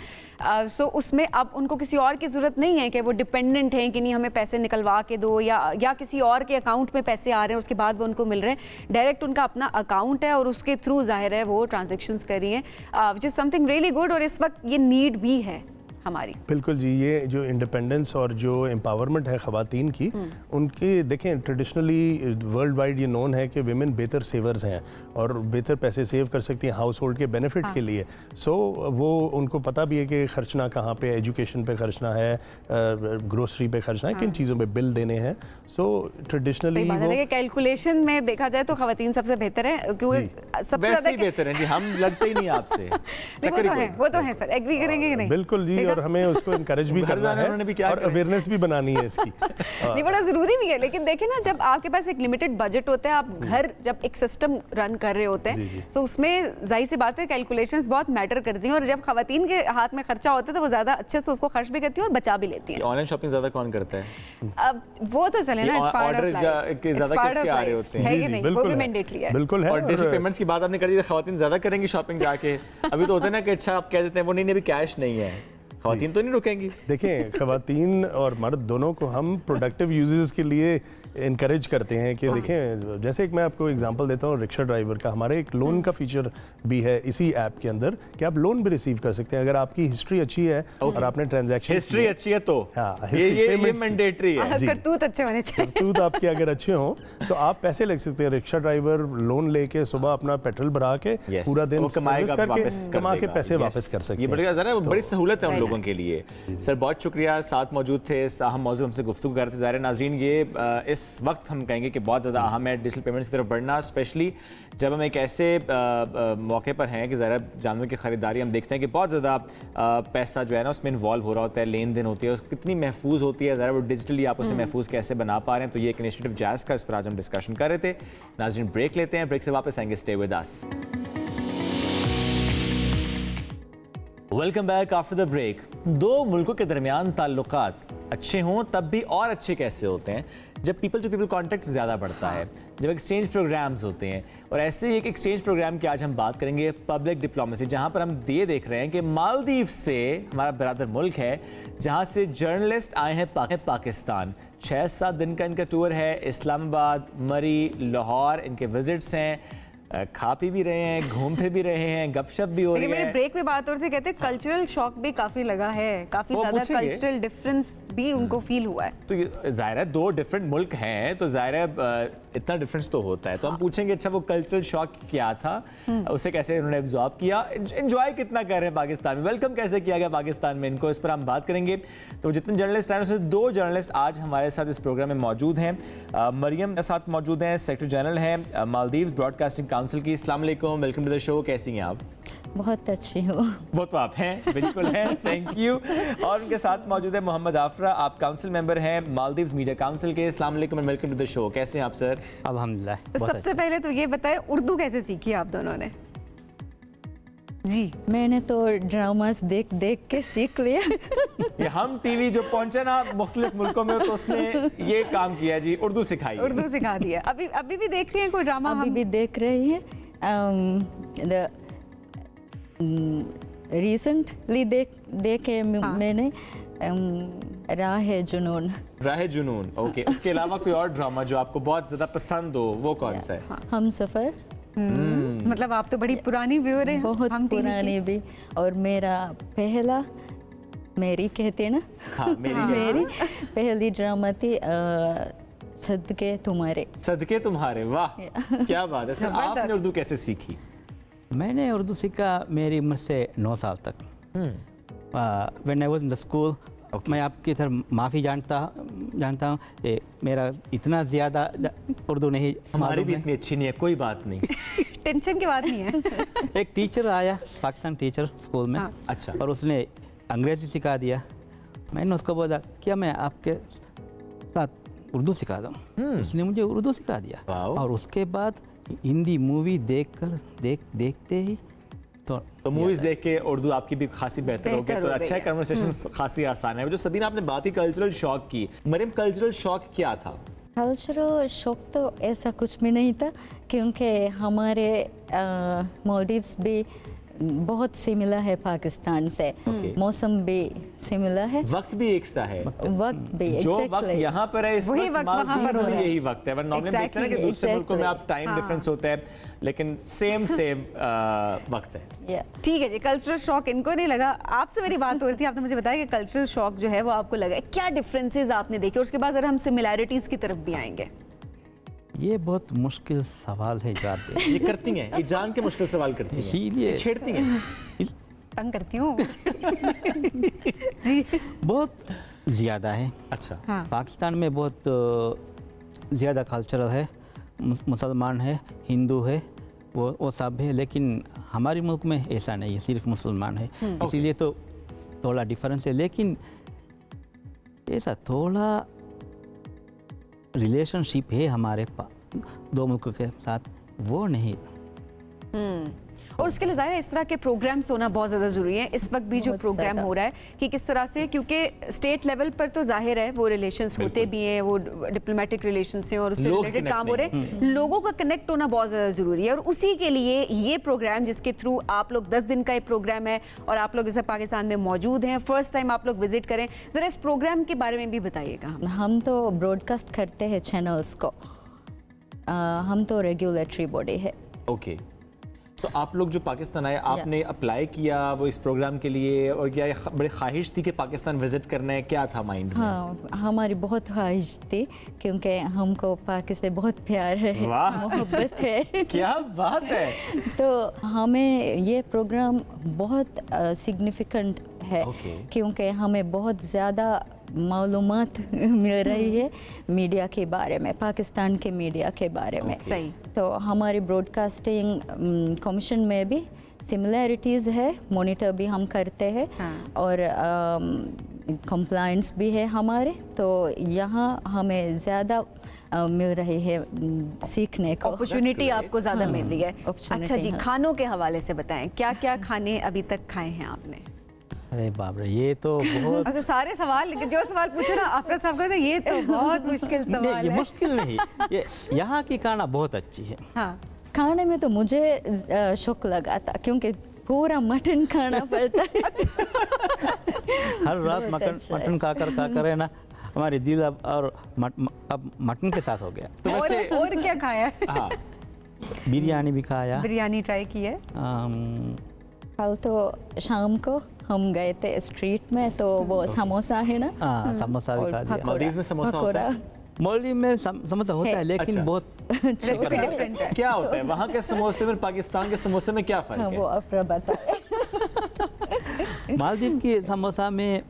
सो उसमें अब उनको किसी और की ज़रूरत नहीं है कि वो डिपेंडेंट हैं कि नहीं हमें पैसे निकलवा के दो या किसी और के अकाउंट में पैसे आ रहे हैं उसके बाद वो उनको मिल रहे हैं। डायरेक्ट उनका अपना अकाउंट है और उसके थ्रू जाहिर है वो ट्रांजेक्शंस कर रही हैं, which is something really good. और इस वक्त ये नीड भी है हमारी। बिल्कुल जी, ये जो इंडिपेंडेंस और जो एम्पावरमेंट है ख़वातीन की, उनके देखें ट्रेडिशनली वर्ल्ड वाइड ये नोन है कि विमेन बेहतर सेवर्स हैं और बेहतर पैसे सेव कर सकती हैं हाउस होल्ड के बेनिफिट के लिए। सो वो उनको पता भी है कि खर्चना कहाँ पे, एजुकेशन पे खर्चना है, ग्रोसरी पे खर्चना है, किन चीज़ों पे बिल देने हैं। सो ट्रेडिशनली कैलकुलेशन में देखा जाए तो ख़वातीन सबसे बेहतर है, क्योंकि सबसे ज़्यादा बेहतर है जी, हम लगते ही नहीं आपसे। वो तो है सर, एग्री करेंगे कि नहीं? बिल्कुल जी, और हमें उसको इनकरेज भी करना है और अवेयरनेस भी बनानी है इसकी। नहीं, बड़ा ज़रूरी भी है। लेकिन देखें ना, जब आपके पास एक लिमिटेड बजट होता है, आप घर जब एक सिस्टम रन कर रहे होते हैं, तो उसमें जाहिर सी बात है कैलकुलेशंस बहुत मैटर करती हैं, और जब ख़वातीन के हाथ में खर्चा होता है तो वो ज़्यादा अच्छे से उसको खर्च भी करती हैं और बचा भी लेती हैं। ऑनलाइन शॉपिंग ज़्यादा कौन करता है? अब वो तो चले ना, इट्स पार्ट ऑफ लाइफ, है कि नहीं, वो भी मैंडेटरी है। बिल्कुल है। और डिजिटल पेमेंट्स की बात आपने कर दी, ख़वातीन ज़्यादा करेंगी शॉपिंग जाके। अभी तो होता है ना कि अच्छा आप कह देते हैं वो नहीं, अभी कैश नहीं है, ख़वातीन तो नहीं रुकेंगी। देखें, ख़वातीन और मर्द दोनों को हम प्रोडक्टिव यूजेस के लिए इनकरेज करते हैं कि देखें, जैसे एक मैं आपको एग्जांपल देता हूँ रिक्शा ड्राइवर का। हमारे एक लोन का फीचर भी है इसी ऐप के अंदर कि आप लोन भी रिसीव कर सकते हैं अगर आपकी हिस्ट्री अच्छी है और आपने ट्रांजैक्शन हिस्ट्री अच्छी है तो। हाँ, ये मैंडेटरी है। करतूत अच्छे होने चाहिए। करतूत आपके अगर अच्छे हों तो आप पैसे लग सकते हैं। रिक्शा ड्राइवर लोन लेके सुबह अपना पेट्रोल भरा के पूरा दिन सर्विस करके कमा के पैसे वापस कर सकते हैं। बड़ी सहूलत है उन लोगों के लिए। सर बहुत शुक्रिया, साथ मौजूद थे, अहम मौजूद हमसे गुफ्तगू कर रहे थे। ज़ाहिर नाज़रीन, ये इस वक्त हम कहेंगे कि बहुत ज़्यादा अहम है डिजिटल पेमेंट्स की तरफ बढ़ना, स्पेशली जब हम एक ऐसे मौके पर हैं कि ज़रा जानवर की ख़रीदारी हम देखते हैं कि बहुत ज़्यादा पैसा जो है ना उसमें इन्वॉल्व हो रहा होता है, लेन देन होती है, कितनी महफूज होती है, ज़रा वो डिजिटली आप उसे महफूज कैसे बना पा रहे हैं। तो ये एक इनिशिएटिव जैज़ का, इस पर आज हम डिस्कशन कर रहे थे। नाज़रीन, ब्रेक लेते हैं, ब्रेक से वापस आएंगे, stay with us. Welcome back after the break. दो मुल्कों के दरमियान ताल्लुकात अच्छे हों तब भी और अच्छे कैसे होते हैं? जब पीपल टू पीपल कॉन्टैक्ट ज़्यादा बढ़ता है, जब एक्सचेंज प्रोग्राम्स होते हैं। और ऐसे ही एक एक्सचेंज प्रोग्राम की आज हम बात करेंगे, पब्लिक डिप्लोमेसी, जहां पर हम ये देख रहे हैं कि मालदीव से, हमारा बरादर मुल्क है, जहां से जर्नलिस्ट आए हैं पाकिस्तान। 6-7 दिन का इनका टूर है। इस्लामाबाद, मरी, लाहौर इनके विजिट्स हैं। खा पी भी रहे हैं, घूम फिर भी रहे हैं, गपशप भी हो रही है। मेरे ब्रेक में बात हो रही थी, कहते हैं कल्चरल शॉक भी काफी लगा है, काफी ज्यादा कल्चरल डिफरेंस भी उनको फील हुआ है। तो ये जाहिर है दो डिफरेंट मुल्क हैं, तो जाहिर है इतना डिफरेंस तो होता है। तो हम पूछेंगे अच्छा वो कल्चरल शॉक क्या था, उसे कैसे उन्होंने एब्जॉर्ब किया, एंजॉय कितना कर रहे हैं पाकिस्तान में, वेलकम कैसे किया गया पाकिस्तान में इनको, इस पर हम बात करेंगे। तो जितने जर्नलिस्ट हैं उसमें 2 जर्नलिस्ट आज हमारे साथ इस प्रोग्राम में मौजूद हैं। मरियम के साथ मौजूद हैं, सेक्रेटरी जनरल हैं मालदीव ब्रॉडकास्टिंग काउंसिल की। अस्सलाम वालेकुम, वेलकम टू द शो, कैसी हैं आप? बहुत अच्छी हूँ। वो तो आप हैं, बिल्कुल हैं, थैंक यू। और उनके साथ मौजूद है मोहम्मद आफरा, आप काउंसिल मेंबर हैं मालदीव्स मीडिया काउंसिल के। अस्सलाम वालेकुम and welcome to the show. कैसे हैं आप सर? अल्हम्दुलिल्लाह। तो सबसे पहले तो ये बताएं, उर्दू कैसे सीखी आप दोनों ने? जी, मैंने तो ड्रामास देख देख के सीख लिया। ये हम टीवी जो पहुंचे ना मुख्तलिफ मुल्कों में, तो उसने ये काम किया जी, उर्दू सिखाई, उर्दू सिखा दिया। अभी भी देख रही हैं कोई ड्रामा? अभी भी देख रही हैं। रिसेंटली देखे मैंने राह जुनून। राह जुनून, ओके। उसके अलावा कोई और ड्रामा जो आपको बहुत ज्यादा पसंद हो, वो कौन सा है? हम सफर। मतलब आप तो बड़ी पुरानी व्यूअर हैं। बहुत पुरानी भी। और मेरा पहला, मेरी कहते हैं ना, हाँ, मेरी पहली ड्रामा थी सदके तुम्हारे। सदके तुम्हारे, वाह क्या बात है सर। आपने उर्दू कैसे सीखी? मैंने उर्दू सीखा मेरी उम्र से 9 साल तक। When I was in the school, मैं आपकी तरह माफ़ी जानता हूँ, मेरा इतना ज़्यादा उर्दू नहीं, हमारी भी इतनी अच्छी नहीं है, कोई बात नहीं। टेंशन की बात नहीं है। एक टीचर आया, पाकिस्तान टीचर स्कूल में। हाँ। अच्छा। और उसने अंग्रेज़ी सिखा दिया। मैंने उसको बोला क्या मैं आपके साथ उर्दू सिखा दूँ? उसने मुझे उर्दू सिखा दिया। और उसके बाद हिंदी मूवी देखते ही तो मूवीज देख के उर्दू आपकी भी खासी बेहतर हो गई। तो अच्छा है, कन्वर्सेशन खासी आसान है। जो सबीना आपने बात की कल्चरल शॉक की, मरियम कल्चरल शॉक क्या था? कल्चरल शॉक तो ऐसा कुछ भी नहीं था, क्योंकि हमारे मालदीव्स भी बहुत सिमिलर है पाकिस्तान से। मौसम भी सिमिलर है, वक्त भी एक सा है। वक्त भी जो वक्त यहाँ पर है इस वक्त मालदीव्स में यही वक्त है। वरना नॉर्मली देखते हैं ना कि दूसरे मुल्कों में आप टाइम डिफरेंस होता है, लेकिन सेम वक्त है। ठीक है जी, कल्चरल शॉक इनको नहीं लगा। आपसे मेरी बात हो रही थी, आपने मुझे बताया कि कल्चरल शॉक जो है वो आपको लगा। क्या डिफरेंसेस आपने देखे? उसके बाद जरा हम सिमिलैरिटीज की तरफ भी आएंगे। ये बहुत मुश्किल सवाल है जो आप ये करती हैं, ये जान के मुश्किल सवाल करती हैं, इसीलिए छेड़ती हैं, तंग करती हूँ। जी, बहुत ज़्यादा है। अच्छा। हाँ। पाकिस्तान में बहुत ज़्यादा कल्चरल है, मुसलमान है, हिंदू है, वो सब है। लेकिन हमारे मुल्क में ऐसा नहीं है, सिर्फ मुसलमान है। इसीलिए तो थोड़ा डिफरेंस है। लेकिन ऐसा थोड़ा रिलेशनशिप है हमारे दो मुल्कों के साथ, वो नहीं। और उसके लिए ज़ाहिर है इस तरह के प्रोग्राम्स होना बहुत ज़्यादा ज़रूरी है। इस वक्त भी जो प्रोग्राम हो रहा है कि किस तरह से, क्योंकि स्टेट लेवल पर तो जाहिर है वो रिलेशंस होते भी हैं, वो डिप्लोमेटिक रिलेशंस हैं और उससे रिलेटेड काम हो रहे हैं। लोगों का कनेक्ट होना बहुत ज़्यादा ज़रूरी है। और उसी के लिए ये प्रोग्राम, जिसके थ्रू आप लोग 10 दिन का ये प्रोग्राम है और आप लोग इसे पाकिस्तान में मौजूद हैं, फर्स्ट टाइम आप लोग विजिट करें, ज़रा इस प्रोग्राम के बारे में भी बताइएगा। हम तो ब्रॉडकास्ट करते हैं चैनल्स को, हम तो रेगुलेटरी बॉडी है। ओके, तो आप लोग जो पाकिस्तान आए, आपने अप्लाई किया वो इस प्रोग्राम के लिए, और क्या बड़ी ख्वाहिश थी कि पाकिस्तान विजिट करना है? क्या था माइंड में? हाँ, हमारी बहुत ख्वाहिश थी, क्योंकि हमको पाकिस्तान से बहुत प्यार है, मोहब्बत है। क्या बात है। तो हमें ये प्रोग्राम बहुत सिग्निफिकेंट है, क्योंकि हमें बहुत ज़्यादा मालूमात मिल रही है मीडिया के बारे में, पाकिस्तान के मीडिया के बारे में। सही। तो हमारी ब्रॉडकास्टिंग कमीशन में भी सिमिलैरिटीज़ है, मॉनिटर भी हम करते हैं। और कंप्लायंस भी है हमारे, तो यहाँ हमें ज़्यादा मिल रही है सीखने को, अपॉर्चुनिटी आपको ज़्यादा मिल रही है। अच्छा जी, खानों के हवाले से बताएं, क्या क्या खाने अभी तक खाए हैं आपने? अरे बाप रे, ये तो बहुत अच्छा, सारे सवाल, जो सवाल पूछो ना आफरा साहब का, ये तो बहुत मुश्किल सवाल है। ये मुश्किल नहीं, ये यहाँ की खाना बहुत अच्छी है। हाँ, खाने में तो मुझे शौक लगा था, क्योंकि पूरा मटन खाना पड़ता है। हर रात मटन खाकर है ना, हमारे दिल अब मटन के साथ हो गया। तो वैसे और क्या खाया? हाँ, बिरयानी भी खाया। बिरयानी ट्राई की है? कल तो शाम को हम गए थे स्ट्रीट में, तो वो समोसा है ना, समोसा भी खा लिया। मालदीव में समोसा होता है? मालदीव में समोसा होता है, लेकिन अच्छा। बहुत डिफरेंट है। क्या होता है वहाँ के समोसे में, पाकिस्तान के समोसे में क्या फर्क है? वो अफरा बताए। मालदीव के समोसा में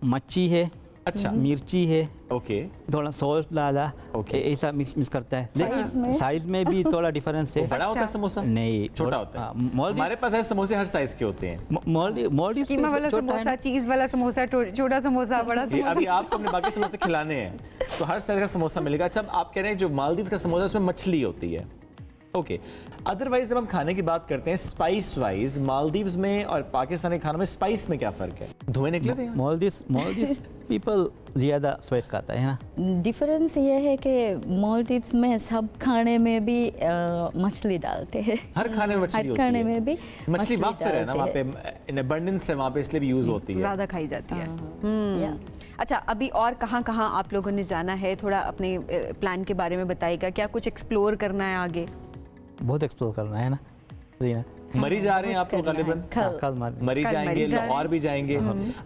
मच्छी है, अच्छा, मिर्ची है, ओके, थोड़ा सॉल्ट डाला, ऐसा मिक्स करता है। लेकिन साइज में भी थोड़ा डिफरेंस है। बड़ा होता है समोसा? नहीं, छोटा होता है। हमारे पास है समोसे हर साइज के होते हैं। मोल्डिव्स कीमा वाला समोसा, चीज वाला समोसा, छोटा समोसा, बड़ा समोसा। अभी आपको अपने बाकी समोसे खिलाने हैं तो हर साइज का समोसा मिलेगा। अच्छा, आप कह रहे हैं जो मालदीव का समोसा उसमें मछली होती है। ओके, अदरवाइज जब हम खाने की बात करते हैं स्पाइस वाइज, मालदीव्स में और पाकिस्तानी खानों में स्पाइस में क्या फ़र्क है? धुएं निकले थे? मालदीव्स पीपल ज़्यादा स्पाइस खाता है ना। डिफरेंस ये है कि मालदीव्स में सब खाने में भी मछली डालते हैं। हर खाने में मछली होती है। हर खाने में भी मछली वाफर है ना वहाँ पे, इन अबंडेंस है वहाँ पे, इसलिए भी यूज़ होती है, ज़्यादा खाई जाती है। अच्छा, अभी और कहाँ आप लोगों ने जाना है? थोड़ा अपने प्लान के बारे में बताइएगा। क्या कुछ एक्सप्लोर करना है आगे? बहुत एक्सप्लोर करना है ना। मरी जा रहे हैं आप लोग गालिबन? कल मरी जाएंगे, लाहौर भी जाएंगे।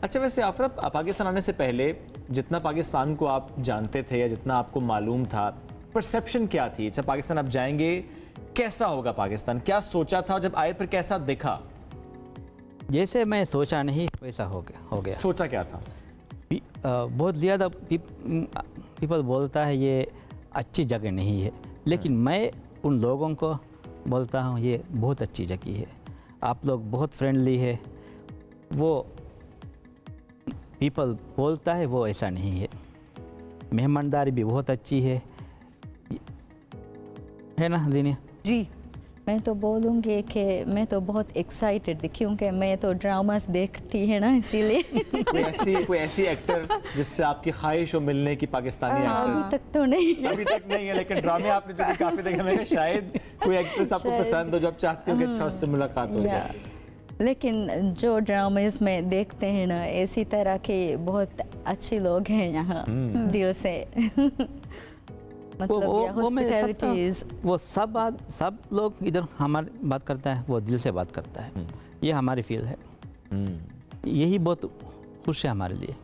अच्छा, वैसे आफरा, पाकिस्तान आने से पहले जितना पाकिस्तान को आप जानते थे या जितना आपको मालूम था, परसेप्शन क्या थी? अच्छा, पाकिस्तान आप जाएंगे, कैसा होगा पाकिस्तान? क्या सोचा था और जब आए फिर कैसा दिखा? जैसे मैं सोचा नहीं वैसा हो गया। सोचा क्या था? बहुत ज़्यादा पीपल बोलता है ये अच्छी जगह नहीं है, लेकिन मैं उन लोगों को बोलता हूँ ये बहुत अच्छी जगह है। आप लोग बहुत फ्रेंडली है। वो पीपल बोलता है वो ऐसा नहीं है। मेहमानदारी भी बहुत अच्छी है ना ज़ीनिया जी? मैं तो बोलूँगी कि मैं तो बहुत एक्साइटेड थी क्योंकि मैं तो ड्रामास देखती है ना, इसीलिए। कोई ऐसी एक्टर जिससे आपकी ख्वाहिश हो मिलने की, पाकिस्तानी एक्टर? अभी तक तो नहीं। अभी तक नहीं है, लेकिन ड्रामे आपने जो भी काफ़ी देखे, मैंने शायद कोई एक्ट्रेस आपको पसंद हो जो आप चाहती हो कि अच्छा उससे मुलाकात हो जाए। लेकिन जो ड्रामास में देखते हैं ना, इसी तरह के बहुत अच्छे लोग हैं यहाँ दिल से। मतलब वो सब लोग इधर हमारी बात करता है, वो दिल से बात करता है। ये हमारी फील है। यही बहुत खुश है हमारे लिए।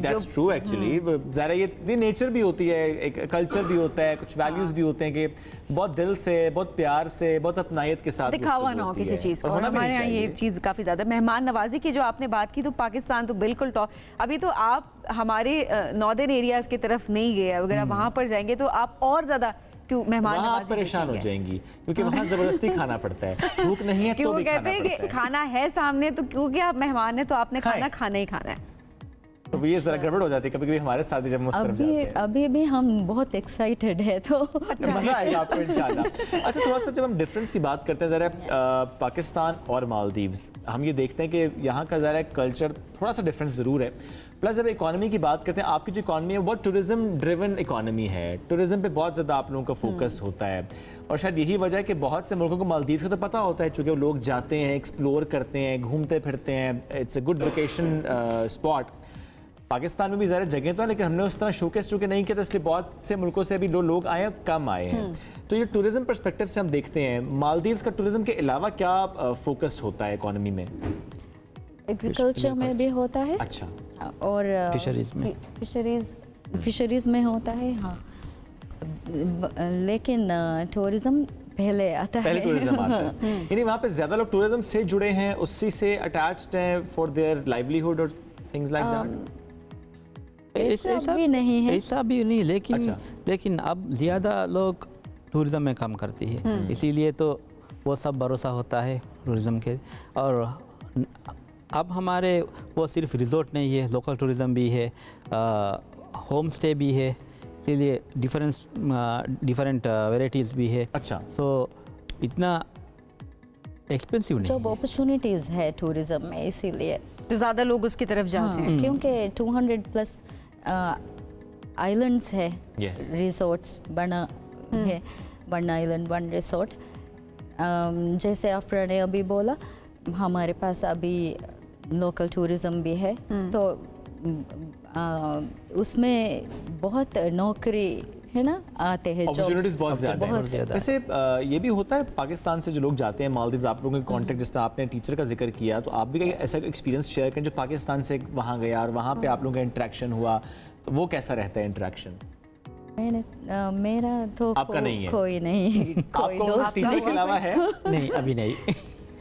That's true actually। ज़रा ये नेचर भी होती है, एक कल्चर भी होता है, कुछ वैल्यूज भी होते हैं कि बहुत दिल से, बहुत प्यार से, बहुत अपनायत के साथ दिखावा ना हो किसी चीज़ का। हमारे यहाँ ये चीज़ काफ़ी ज़्यादा। मेहमान नवाजी की जो आपने बात की, तो पाकिस्तान तो बिल्कुल टॉप। अभी तो आप हमारे नॉर्दर्न एरियाज़ की तरफ नहीं गए, अगर आप वहाँ पर जाएंगे तो आप और ज़्यादा मेहमान आप परेशान हो जाएंगी क्योंकि वहाँ जबरदस्ती खाना पड़ता है। भूख नहीं है तो भी कहते हैं कि खाना है सामने, तो क्योंकि आप मेहमान हैं तो आपने खाना ही खाना है। तो ये जरा गड़बड़ हो जाती है कभी-कभी हमारे साथ जब मुस्तरफ जाते हैं। अभी भी हम बहुत एक्साइटेड है, तो मजा आएगा आपको इंशाल्लाह। अच्छा, थोड़ा सा जब हम डिफरेंस की बात करते हैं ज़रा पाकिस्तान और मालदीव्स, हम ये देखते हैं कि यहाँ का ज़रा कल्चर थोड़ा सा डिफरेंस ज़रूर है। प्लस जब इकॉनमी की बात करते हैं, आपकी जो इकॉनमी है बहुत टूरिज्म ड्रिवन इकॉनमी है। टूरिज्म पे बहुत ज़्यादा आप लोगों का फोकस होता है और शायद यही वजह है कि बहुत से मुल्कों को मालदीव्स का तो पता होता है, चूँकि लोग जाते हैं, एक्सप्लोर करते हैं, घूमते फिरते हैं, it's a good vacation spot. Pakistan में भी ज़्यादा जगह तो है, लेकिन हमने उस तरह शोकेस चूँकि नहीं किया, तो इसलिए बहुत से मुल्कों से अभी लोग आए हैं, कम आए हैं। तो ये टूरिज्म पर्सपेक्टिव से हम देखते हैं, मालदीव्स का टूरिज्म के अलावा क्या फोकस होता है इकोनॉमी में? एग्रीकल्चर में भी होता है। अच्छा। और फिशरीज में होता है, हाँ। लेकिन टूरिज्म पहले आता है। पहले टूरिज्म आता है। यानी वहाँ पे ज़्यादा लोग टूरिज्म से जुड़े हैं, उसी से अटैच्ड हैं फॉर देयर लाइवलीहुड और थिंग्स लाइक दैट? ऐसा भी नहीं है, ऐसा भी नहीं, लेकिन अब ज़्यादा लोग टूरिज्म में काम करती है, इसीलिए तो वो सब भरोसा होता है टूरिज्म के। और अब हमारे वो सिर्फ रिजॉर्ट नहीं है, लोकल टूरिज्म भी है, होम स्टे भी है, इसीलिए डिफरेंट वेराइटीज़ भी है। अच्छा। सो इतना एक्सपेंसिव नहीं, जॉब अपॉर्चुनिटीज़ है टूरिज्म में, इसीलिए तो ज़्यादा लोग उसकी तरफ जाते हैं। क्योंकि 200+ आइलैंड्स है, रिसोर्ट्स बना है, वन आइलैंड वन रिसोर्ट। जैसे अफरा ने अभी बोला, हमारे पास अभी लोकल टूरिज्म भी है, तो उसमें बहुत नौकरी है ना, आते हैं, अपॉर्चुनिटीज बहुत ज़्यादा है। वैसे ये भी होता है पाकिस्तान से जो लोग जाते हैं मालदीव्स, आप लोगों के कॉन्टेक्ट, जिस तरह आपने टीचर का जिक्र किया, तो आप भी ऐसा एक्सपीरियंस शेयर करें जो पाकिस्तान से वहाँ गया और वहाँ पे आप लोगों का इंटरेक्शन हुआ, तो वो कैसा रहता है इंटरेक्शन? मेरा तो आपका नहीं है? कोई नहीं। आपको टीचर के अलावा है? नहीं, अभी नहीं।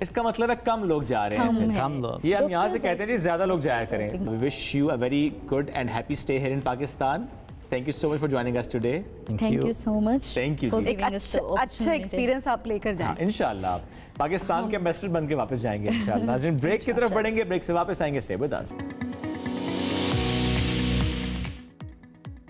इसका मतलब है कम लोग जा रहे हैं। कम लोग। ये हम यहाँ से कहते हैं जी ज़्यादा लोग जाया करें। We wish you a very good and happy stay here in Pakistan. Thank you so much for joining us today. Thank you so much. Thank you for जी। giving us the अच्छा opportunity. एक्सपीरियंस आप लेकर जाएं। इंशाल्लाह पाकिस्तान के ambassador बन के वापस जाएंगे इंशाल्लाह। नाज़रीन ब्रेक की तरफ बढ़ेंगे, ब्रेक से वापस आएंगे। Stay with us.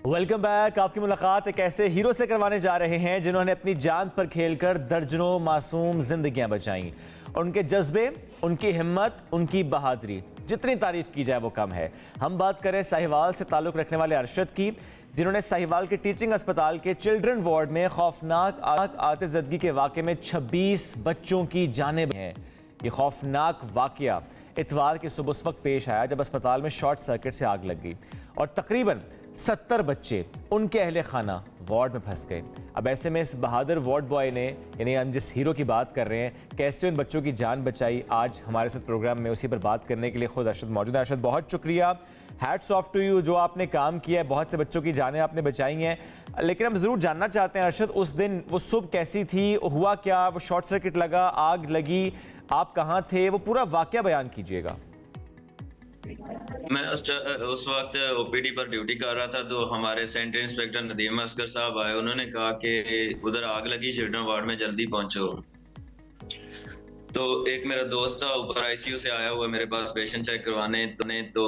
Welcome back. आपकी मुलाकात एक ऐसे हीरो से करवाने जा रहे हैं जिन्होंने अपनी जान पर खेलकर दर्जनों मासूम जिंदगियां बचाई और उनके जज्बे, उनकी हिम्मत, उनकी बहादुरी जितनी तारीफ की जाए वो कम है। हम बात करें साहिवाल से ताल्लुक रखने वाले अरशद की, जिन्होंने साहिवाल के टीचिंग अस्पताल के चिल्ड्रन वार्ड में खौफनाक आतिशज़दगी के वाक़े में 26 बच्चों की जानें हैं। ये खौफनाक वाक़या इतवार की सुबह उस वक्त पेश आया जब अस्पताल में शॉर्ट सर्किट से आग लग गई और तकरीबन 70 बच्चे, उनके अहले खाना वार्ड में फंस गए। अब ऐसे में इस बहादुर वार्ड बॉय ने, यानी हम जिस हीरो की बात कर रहे हैं, कैसे उन बच्चों की जान बचाई, आज हमारे साथ प्रोग्राम में उसी पर बात करने के लिए खुद अरशद मौजूद है। अरशद बहुत शुक्रिया, हैट्स ऑफ टू यू, जो आपने काम किया है, बहुत से बच्चों की जानें आपने बचाई हैं। लेकिन हम ज़रूर जानना चाहते हैं अरशद, उस दिन वो सुबह कैसी थी, हुआ क्या, वो शॉर्ट सर्किट लगा, आग लगी, आप कहाँ थे, वो पूरा वाक़या बयान कीजिएगा। मैं उस वक्त ओपीडी पर ड्यूटी कर रहा था तो हमारे सेंटर इंस्पेक्टर नदीम असगर साहब आए। उन्होंने कहा कि उधर आग लगी, चिल्ड्रन वार्ड में जल्दी पहुंचो। तो एक मेरा दोस्त था ऊपर आईसीयू से आया हुआ मेरे पास पेशेंट चेक करवाने, तो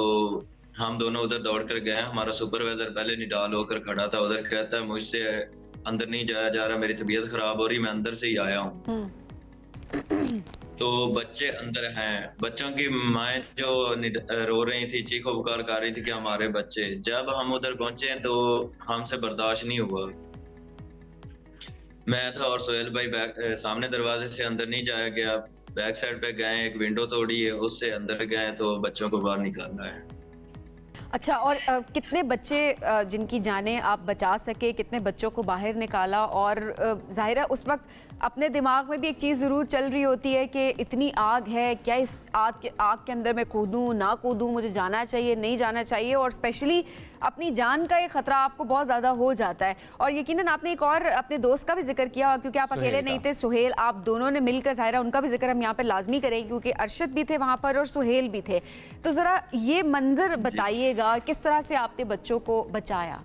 हम दोनों उधर दौड़ कर गए। हमारा सुपरवाइजर पहले निडाल होकर खड़ा था उधर, कहता है मुझसे अंदर नहीं जाया जा रहा, मेरी तबीयत खराब हो रही, मैं अंदर से ही आया हूँ। तो बच्चे अंदर हैं, बच्चों की माएँ जो रो रही थी, चीखो पुकार कर रही थी कि हमारे बच्चे। जब हम उधर पहुंचे तो हमसे बर्दाश्त नहीं हुआ। मैं था और सोहेल भाई सामने दरवाजे से अंदर नहीं जाया गया, बैक साइड पे गए, एक विंडो तोड़ी है, उससे अंदर गए तो बच्चों को बाहर निकालना है। अच्छा, और कितने बच्चे जिनकी जानें आप बचा सके, कितने बच्चों को बाहर निकाला? और ज़ाहिर है उस वक्त अपने दिमाग में भी एक चीज़ ज़रूर चल रही होती है कि इतनी आग है, क्या इस आग के अंदर मैं कूदूँ ना कूदूँ, मुझे जाना चाहिए नहीं जाना चाहिए, और स्पेशली अपनी जान का एक ख़तरा आपको बहुत ज़्यादा हो जाता है। और यकीनन आपने एक और अपने दोस्त का भी जिक्र किया, क्योंकि आप अकेले नहीं थे, सुहेल, आप दोनों ने मिलकर, ज़ाहिर उनका भी जिक्र हम यहाँ पर लाजमी करेंगे क्योंकि अरशद भी थे वहाँ पर और सुहेल भी थे। तो ज़रा ये मंजर बताइएगा, किस तरह से आपने बच्चों को बचाया?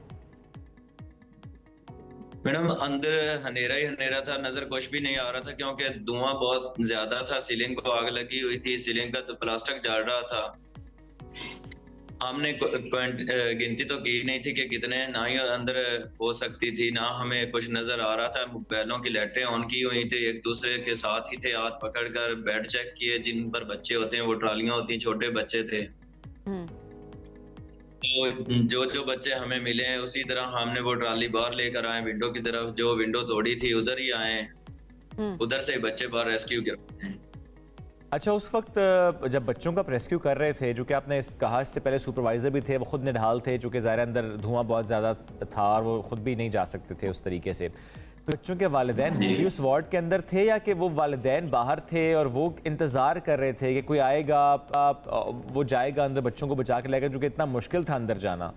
मैडम अंदर अंधेरा ही अंधेरा था, नजर कुछ भी नहीं आ रहा था क्योंकि धुआं बहुत ज्यादा था, सीलिंग को आग लगी हुई थी, सीलिंग का तो प्लास्टिक जल रहा था। हमने गिनती तो की नहीं थी कि कितने, ना ही अंदर हो सकती थी, ना हमें कुछ नजर आ रहा था। बैलों की लाइटें ऑन की हुई थी, एक दूसरे के साथ ही थे, हाथ पकड़कर बेड चेक किए, जिन पर बच्चे होते हैं वो ट्रालियां होती हैं, छोटे बच्चे थे। तो जो बच्चे हमें मिले हैं उसी तरह हमने वो ट्राली बाहर लेकर आए विंडो की तरफ, जो विंडो तोड़ी थी उधर ही आए, उधर से बच्चे बाहर रेस्क्यू कर। अच्छा, उस वक्त जब बच्चों का रेस्क्यू कर रहे थे, जो कि आपने कहा इससे पहले सुपरवाइजर भी थे, वो खुद निढाल थे, जो कि ज़ाहिर अंदर धुआं बहुत ज़्यादा था और वो खुद भी नहीं जा सकते थे उस तरीके से, तो बच्चों के वालिदैन भी उस वार्ड के अंदर थे या कि वो वालिदैन बाहर थे और वो इंतज़ार कर रहे थे कि कोई आएगा, वो जाएगा अंदर बच्चों को बचा के लाएगा, जो कि इतना मुश्किल था अंदर जाना?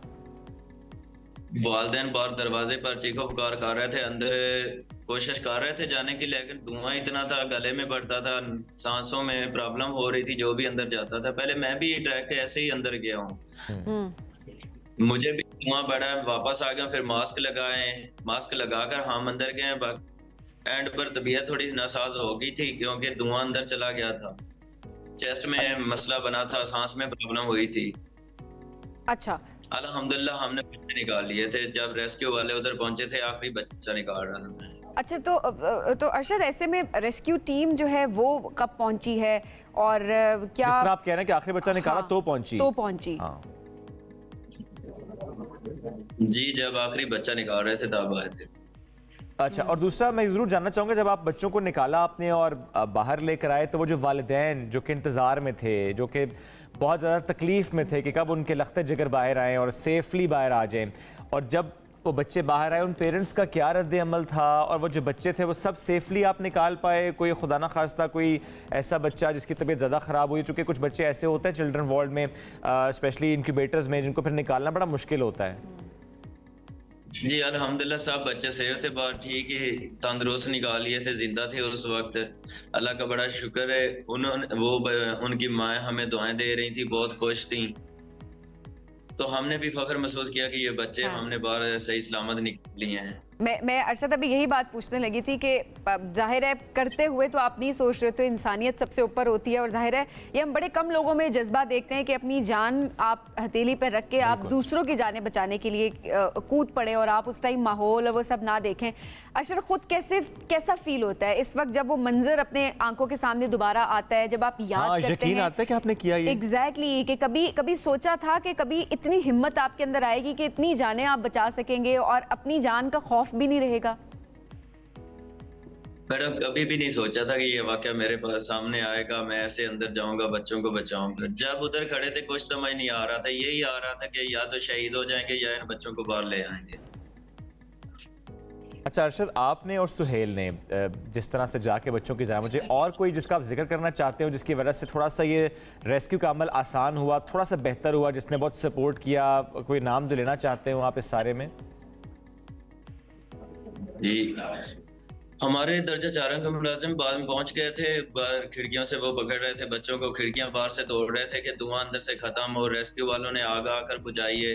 वालिदैन बाहर दरवाजे पर चीखो पुकार कर रहे थे, अंदर कोशिश कर रहे थे जाने की, लेकिन धुआं इतना था, गले में बढ़ता था, सांसों में प्रॉब्लम हो रही थी जो भी अंदर जाता था। पहले मैं भी ट्रैक के ऐसे ही अंदर गया हूँ, मुझे भी धुआं बढ़ा, वापस आ गया, फिर मास्क लगाए, मास्क लगाकर हम अंदर गए। एंड पर तबीयत थोड़ी नासाज हो गई थी क्योंकि धुआं अंदर चला गया था, चेस्ट में मसला बना था, सांस में प्रॉब्लम हुई थी। अच्छा, अल्हम्दुलिल्लाह हमने बच्चे निकाल लिए थे, जब रेस्क्यू वाले उधर पहुंचे थे आखिरी बच्चा निकाल रहा था। अच्छा, तो अरशद ऐसे में रेस्क्यू टीम जो है वो कब पहुंची है और क्या? जिस तरह आप कह रहे हैं कि आखिरी बच्चा निकाला तो पहुंची। हाँ। जी, जब आखिरी बच्चा निकाल रहे थे तब आए थे। अच्छा, और दूसरा मैं जरूर जानना चाहूंगा, जब आप बच्चों को निकाला आपने और बाहर लेकर आए तो वो जो वालिदैन जो कि इंतजार में थे, जो कि बहुत ज़्यादा तकलीफ में थे कि कब उनके लख्ते जिगर बाहर आएँ और सेफली बाहर आ जाएं, और जब वो बच्चे बाहर आए उन पेरेंट्स का क्या रद्द अमल था, और वो जो बच्चे थे वो सब सेफली आप निकाल पाए? कोई खुदा ना खास्ता कोई ऐसा बच्चा जिसकी तबीयत ज़्यादा ख़राब हुई, चूँकि कुछ बच्चे ऐसे होते हैं चिल्ड्रन वार्ड में, स्पेशली इंक्यूबेटर्स में, जिनको फिर निकालना बड़ा मुश्किल होता है। जी अल्हम्दुलिल्लाह सब बच्चे सेफ थे, बात ठीक है, तंदुरुस्त निकाल लिए थे, जिंदा थे उस वक्त। अल्लाह का बड़ा शुक्र है, उनकी माएँ हमें दुआएं दे रही थी, बहुत खुश थी। तो हमने भी फख्र महसूस किया कि ये बच्चे हमने बाहर सही सलामत निकल लिए हैं। मैं अरशद अभी यही बात पूछने लगी थी कि जाहिर है करते हुए तो आप नहीं सोच रहे, तो इंसानियत सबसे ऊपर होती है, और जाहिर है ये हम बड़े कम लोगों में जज्बा देखते हैं कि अपनी जान आप हथेली पर रख के आप दूसरों की जानें बचाने के लिए कूद पड़े और आप उस टाइम माहौल और वो सब ना देखें। अरशद खुद कैसा फील होता है इस वक्त जब वो मंजर अपने आंखों के सामने दोबारा आता है, जब आप याद करते हैं आता है कि आपने किया ये? एग्जैक्टली, कि कभी सोचा था कि कभी इतनी हिम्मत आपके अंदर आएगी कि इतनी जानें आप बचा सकेंगे और अपनी जान का खौफ भी नहीं रहेगा? मैडम कभी भी नहीं सोचा था कि ये वाकया मेरे पास सामने आएगा, मैं ऐसे अंदर जाऊंगा, बच्चों को बचाऊंगा। जब उधर खड़े थे कुछ समझ नहीं आ रहा था, यही आ रहा था कि या तो शहीद हो जाएंगे या इन बच्चों को बाहर ले आएंगे। अच्छा अरशद, आपने और सुहेल ने जिस तरह से जाके बच्चों की जान, मुझे और कोई जिसका आप जिक्र करना चाहते हो जिसकी वजह से थोड़ा सा ये रेस्क्यू का अमल आसान हुआ, थोड़ा सा बेहतर हुआ, जिसने बहुत सपोर्ट किया, कोई नाम जो लेना चाहते हो आप इस सारे में? जी हमारे दर्जा 4 के मुलाजिम बाद में पहुंच गए थे, खिड़कियों से वो पकड़ रहे थे बच्चों को, खिड़कियां बाहर से तोड़ रहे थे कि धुआं अंदर से खत्म हो, रेस्क्यू वालों ने आगे आकर बुझाइए,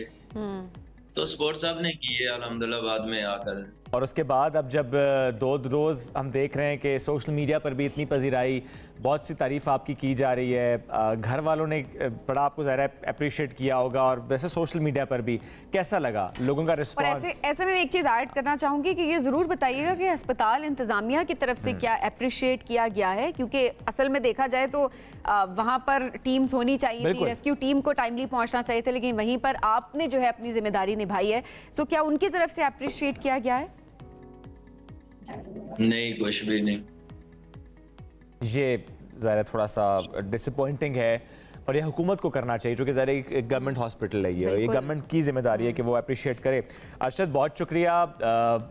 तो सपोर्ट सब ने की है अल्हम्दुलिल्लाह बाद में आकर। और उसके बाद अब जब दो रोज़ हम देख रहे हैं कि सोशल मीडिया पर भी इतनी पजीराई, बहुत सी तारीफ आपकी की जा रही है, घर वालों ने बड़ा आपको ज़रा अप्रिशिएट किया होगा, और वैसे सोशल मीडिया पर भी कैसा लगा लोगों का रिस्पॉन्स? ऐसे में एक चीज़ ऐड करना चाहूँगी कि ये ज़रूर बताइएगा कि अस्पताल इंतज़ामिया की तरफ से क्या अप्रिशिएट किया गया है, क्योंकि असल में देखा जाए तो वहाँ पर टीम्स होनी चाहिए थी, रेस्क्यू टीम को टाइमली पहुँचना चाहिए था, लेकिन वहीं पर आपने जो है अपनी जिम्मेदारी निभाई है। सो क्या उनकी तरफ से अप्रिशिएट किया गया है? नहीं, कुछ भी नहीं। ये ज़रा थोड़ा सा डिसअपॉइंटिंग है, और ये हुकूमत को करना चाहिए, जो कि ज़रा एक गवर्नमेंट हॉस्पिटल है, ये गवर्नमेंट की जिम्मेदारी है कि वो अप्रिशिएट करे। अरशद बहुत शुक्रिया,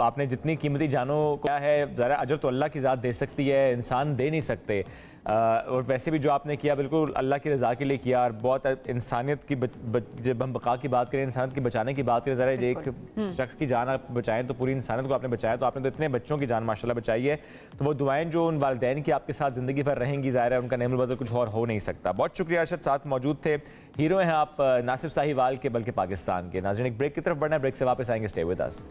आपने जितनी कीमती जानों को है, ज़रा अजर तो अल्लाह की ज़ात दे सकती है, इंसान दे नहीं सकते, और वैसे भी जो आपने किया बिल्कुल अल्लाह की रज़ा के लिए किया, और बहुत इंसानियत की जब हम बका की बात करें, इंसानियत की बचाने की बात करें, ज़रा एक शख्स की जान आप बचाएं तो पूरी इंसानियत को आपने बचाया, तो आपने तो इतने बच्चों की जान माशाल्लाह बचाई है, तो वो दुआएं जो उन वालिदैन की आपके साथ ज़िंदगी भर रहेंगी, ज़ाहिर है उनका नेमुल बदल कुछ और हो नहीं सकता। बहुत शुक्रिया अरशद, साथ मौजूद थे। हीरो हैं आप ना सिर्फ साहिवाल के बल्कि पाकिस्तान के। नाज़रीन एक ब्रेक की तरफ बढ़ना है, ब्रेक से वापस आएंगे, stay with us.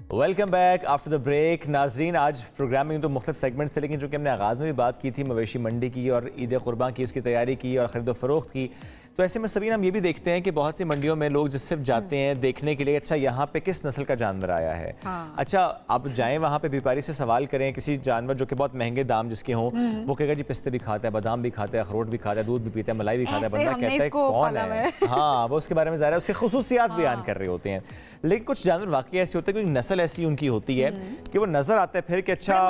Welcome back after the break. नाजरीन आज प्रोग्राम में तो मुख्तलिफ सेगमेंट्स थे, लेकिन जो कि हमने आगाज़ में भी बात की थी मवेशी मंडी की और ईद कुर्बान की, उसकी तैयारी की और ख़रीदो फरोख्त की, तो ऐसे में सभी हम ये भी देखते हैं कि बहुत सी मंडियों में लोग जिस सिर्फ जाते हैं देखने के लिए, अच्छा यहाँ पे किस नस्ल का जानवर आया है। अच्छा आप जाएं वहाँ पे व्यापारी से सवाल करें, किसी जानवर जो कि बहुत महंगे दाम जिसके हों, वो कहेगा जी पिस्ते भी खाता है, बादाम भी खाता है, अखरोट भी खाता है, दूध भी पीता है, मलाई भी खाता है। बंदा कहता है कौन है, हाँ वो उसके बारे में ज़रा उसके खुसूसियात बयान कर रहे होते हैं। लेकिन कुछ जानवर वाकई ऐसे होते हैं, कोई नस्ल ऐसी उनकी होती है कि वो नजर आता है फिर कि अच्छा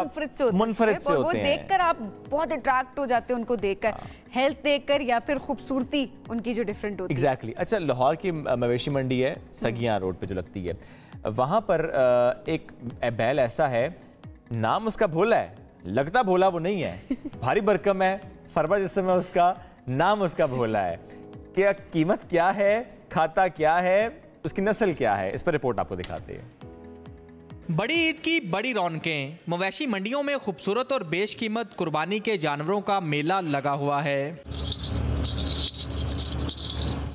मुनफरिद से होते हैं, देखकर आप बहुत अट्रैक्ट हो जाते हैं उनको देखकर, हेल्थ देखकर या फिर खूबसूरती उनकी जो डिफरेंट होती है। एग्जैक्टली। अच्छा लाहौर की मवेशी मंडी है सगियां रोड पे जो लगती है, वहाँ पर एक बैल ऐसा है, नाम उसका भोला है, लगता भोला वो नहीं है, भारी भरकम है, फरबा जिस्म है उसका, नाम उसका भोला है। क्या कीमत क्या है, खाता क्या है, उसकी नस्ल क्या है, इस पर रिपोर्ट आपको दिखाते हैं। बड़ी ईद की बड़ी रौनकें, मवेशी मंडियों में खूबसूरत और बेशकीमत कुर्बानी के जानवरों का मेला लगा हुआ है।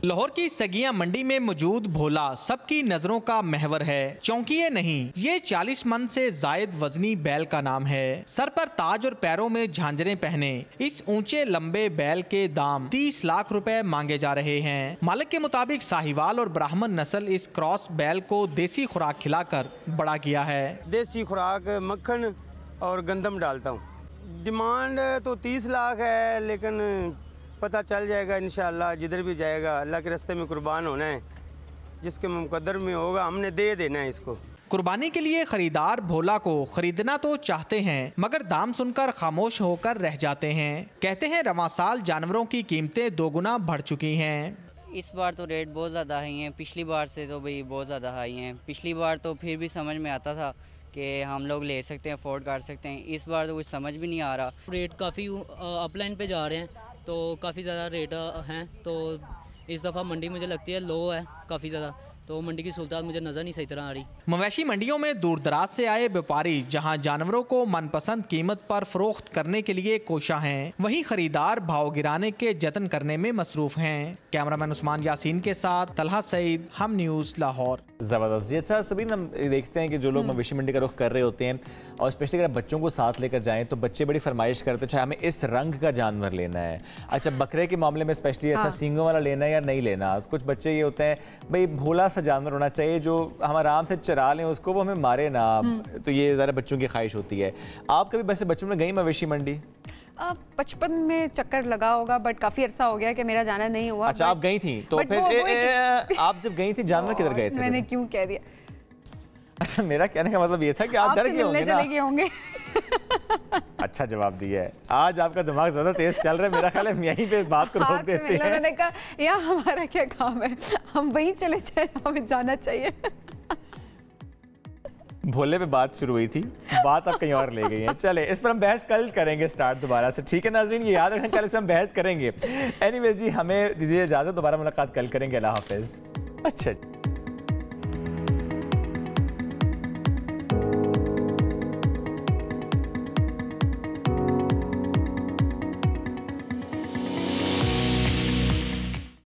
लाहौर की सगिया मंडी में मौजूद भोला सबकी नजरों का महवर है। चौंकिए नहीं, ये 40 मन से जायद वजनी बैल का नाम है। सर पर ताज और पैरों में झांझरें पहने इस ऊंचे लंबे बैल के दाम 30 लाख रुपए मांगे जा रहे हैं। मालिक के मुताबिक साहिवाल और ब्राह्मण नस्ल इस क्रॉस बैल को देसी खुराक खिलाकर बड़ा किया है। देसी खुराक, मक्खन और गंदम डालता हूँ। डिमांड तो 30 लाख है, लेकिन पता चल जाएगा इंशाअल्लाह, जिधर भी जाएगा अल्लाह के रास्ते में कुर्बान होना है, जिसके मुकद्दर में होगा हमने दे देना है इसको। कुर्बानी के लिए खरीदार भोला को खरीदना तो चाहते हैं, मगर दाम सुनकर खामोश होकर रह जाते हैं। कहते हैं रवां साल जानवरों की कीमतें 2 गुना बढ़ चुकी हैं। इस बार तो रेट बहुत ज़्यादा हाई हैं, पिछली बार से तो भाई बहुत ज़्यादा हाई हैं। पिछली बार तो फिर भी समझ में आता था कि हम लोग ले सकते हैं, अफोर्ड कर सकते हैं। इस बार तो कुछ समझ भी नहीं आ रहा। रेट काफ़ी अपलाइन पे जा रहे हैं, तो काफ़ी ज़्यादा रेट हैं, तो इस दफ़ा मंडी मुझे लगती है लो है काफ़ी ज़्यादा, तो मंडी की सहूलत मुझे नज़र नहीं सही तरह आ रही। मवेशी मंडियों में दूर दराज से आए व्यापारी जहां जानवरों को मनपसंद कीमत पर फरोख्त करने के लिए कोशा हैं, वहीं खरीदार भाव गिराने के जतन करने में मसरूफ हैं। कैमरामैन उस्मान यासीन के साथ तलहा सईद, हम न्यूज़, लाहौर। ज़बरदस्त जी। अच्छा सभी हम देखते हैं कि जो लोग मवेशी मंडी का रुख कर रहे होते हैं और स्पेशली अगर बच्चों को साथ लेकर जाएं तो बच्चे बड़ी फरमाइश करते हैं, अच्छा हमें इस रंग का जानवर लेना है, अच्छा बकरे के मामले में स्पेशली अच्छा सींगों वाला लेना है या नहीं लेना। कुछ बच्चे ये होते हैं भाई भोला सा जानवर होना चाहिए जो हम आराम से चरा लें उसको, वो हमें मारे ना, तो ये ज़रा बच्चों की ख्वाहिश होती है। आप कभी वैसे बचपन में गई मवेशी मंडी? बचपन में चक्कर लगा होगा बट काफी अरसा हो गया कि मेरा जाना नहीं हुआ। अच्छा आप गई थी तो फिर आप जब गई थी जानवर किधर गए थे? मैंने क्यों कह दिया? अच्छा मेरा कहने का मतलब ये था कि आप डर गए होंगे। अच्छा जवाब दिया है। आज आपका दिमाग ज्यादा तेज चल रहा है, मेरा ख्याल है यहीं पे बात को रोक देते हैं। मैंने कहा यार हमारा क्या काम है, हम वहीं चले जाए, हमें जाना चाहिए। भोले पे बात शुरू हुई थी, बात अब कहीं और ले गई है। चले इस पर हम बहस कल करेंगे स्टार्ट दोबारा से, ठीक है नाज़रीन, ये याद रखें कल इस पर हम बहस करेंगे। एनीवेज जी हमें दीजिए इजाज़त, दोबारा मुलाकात कल करेंगे। अल्लाह हाफिज़। अच्छा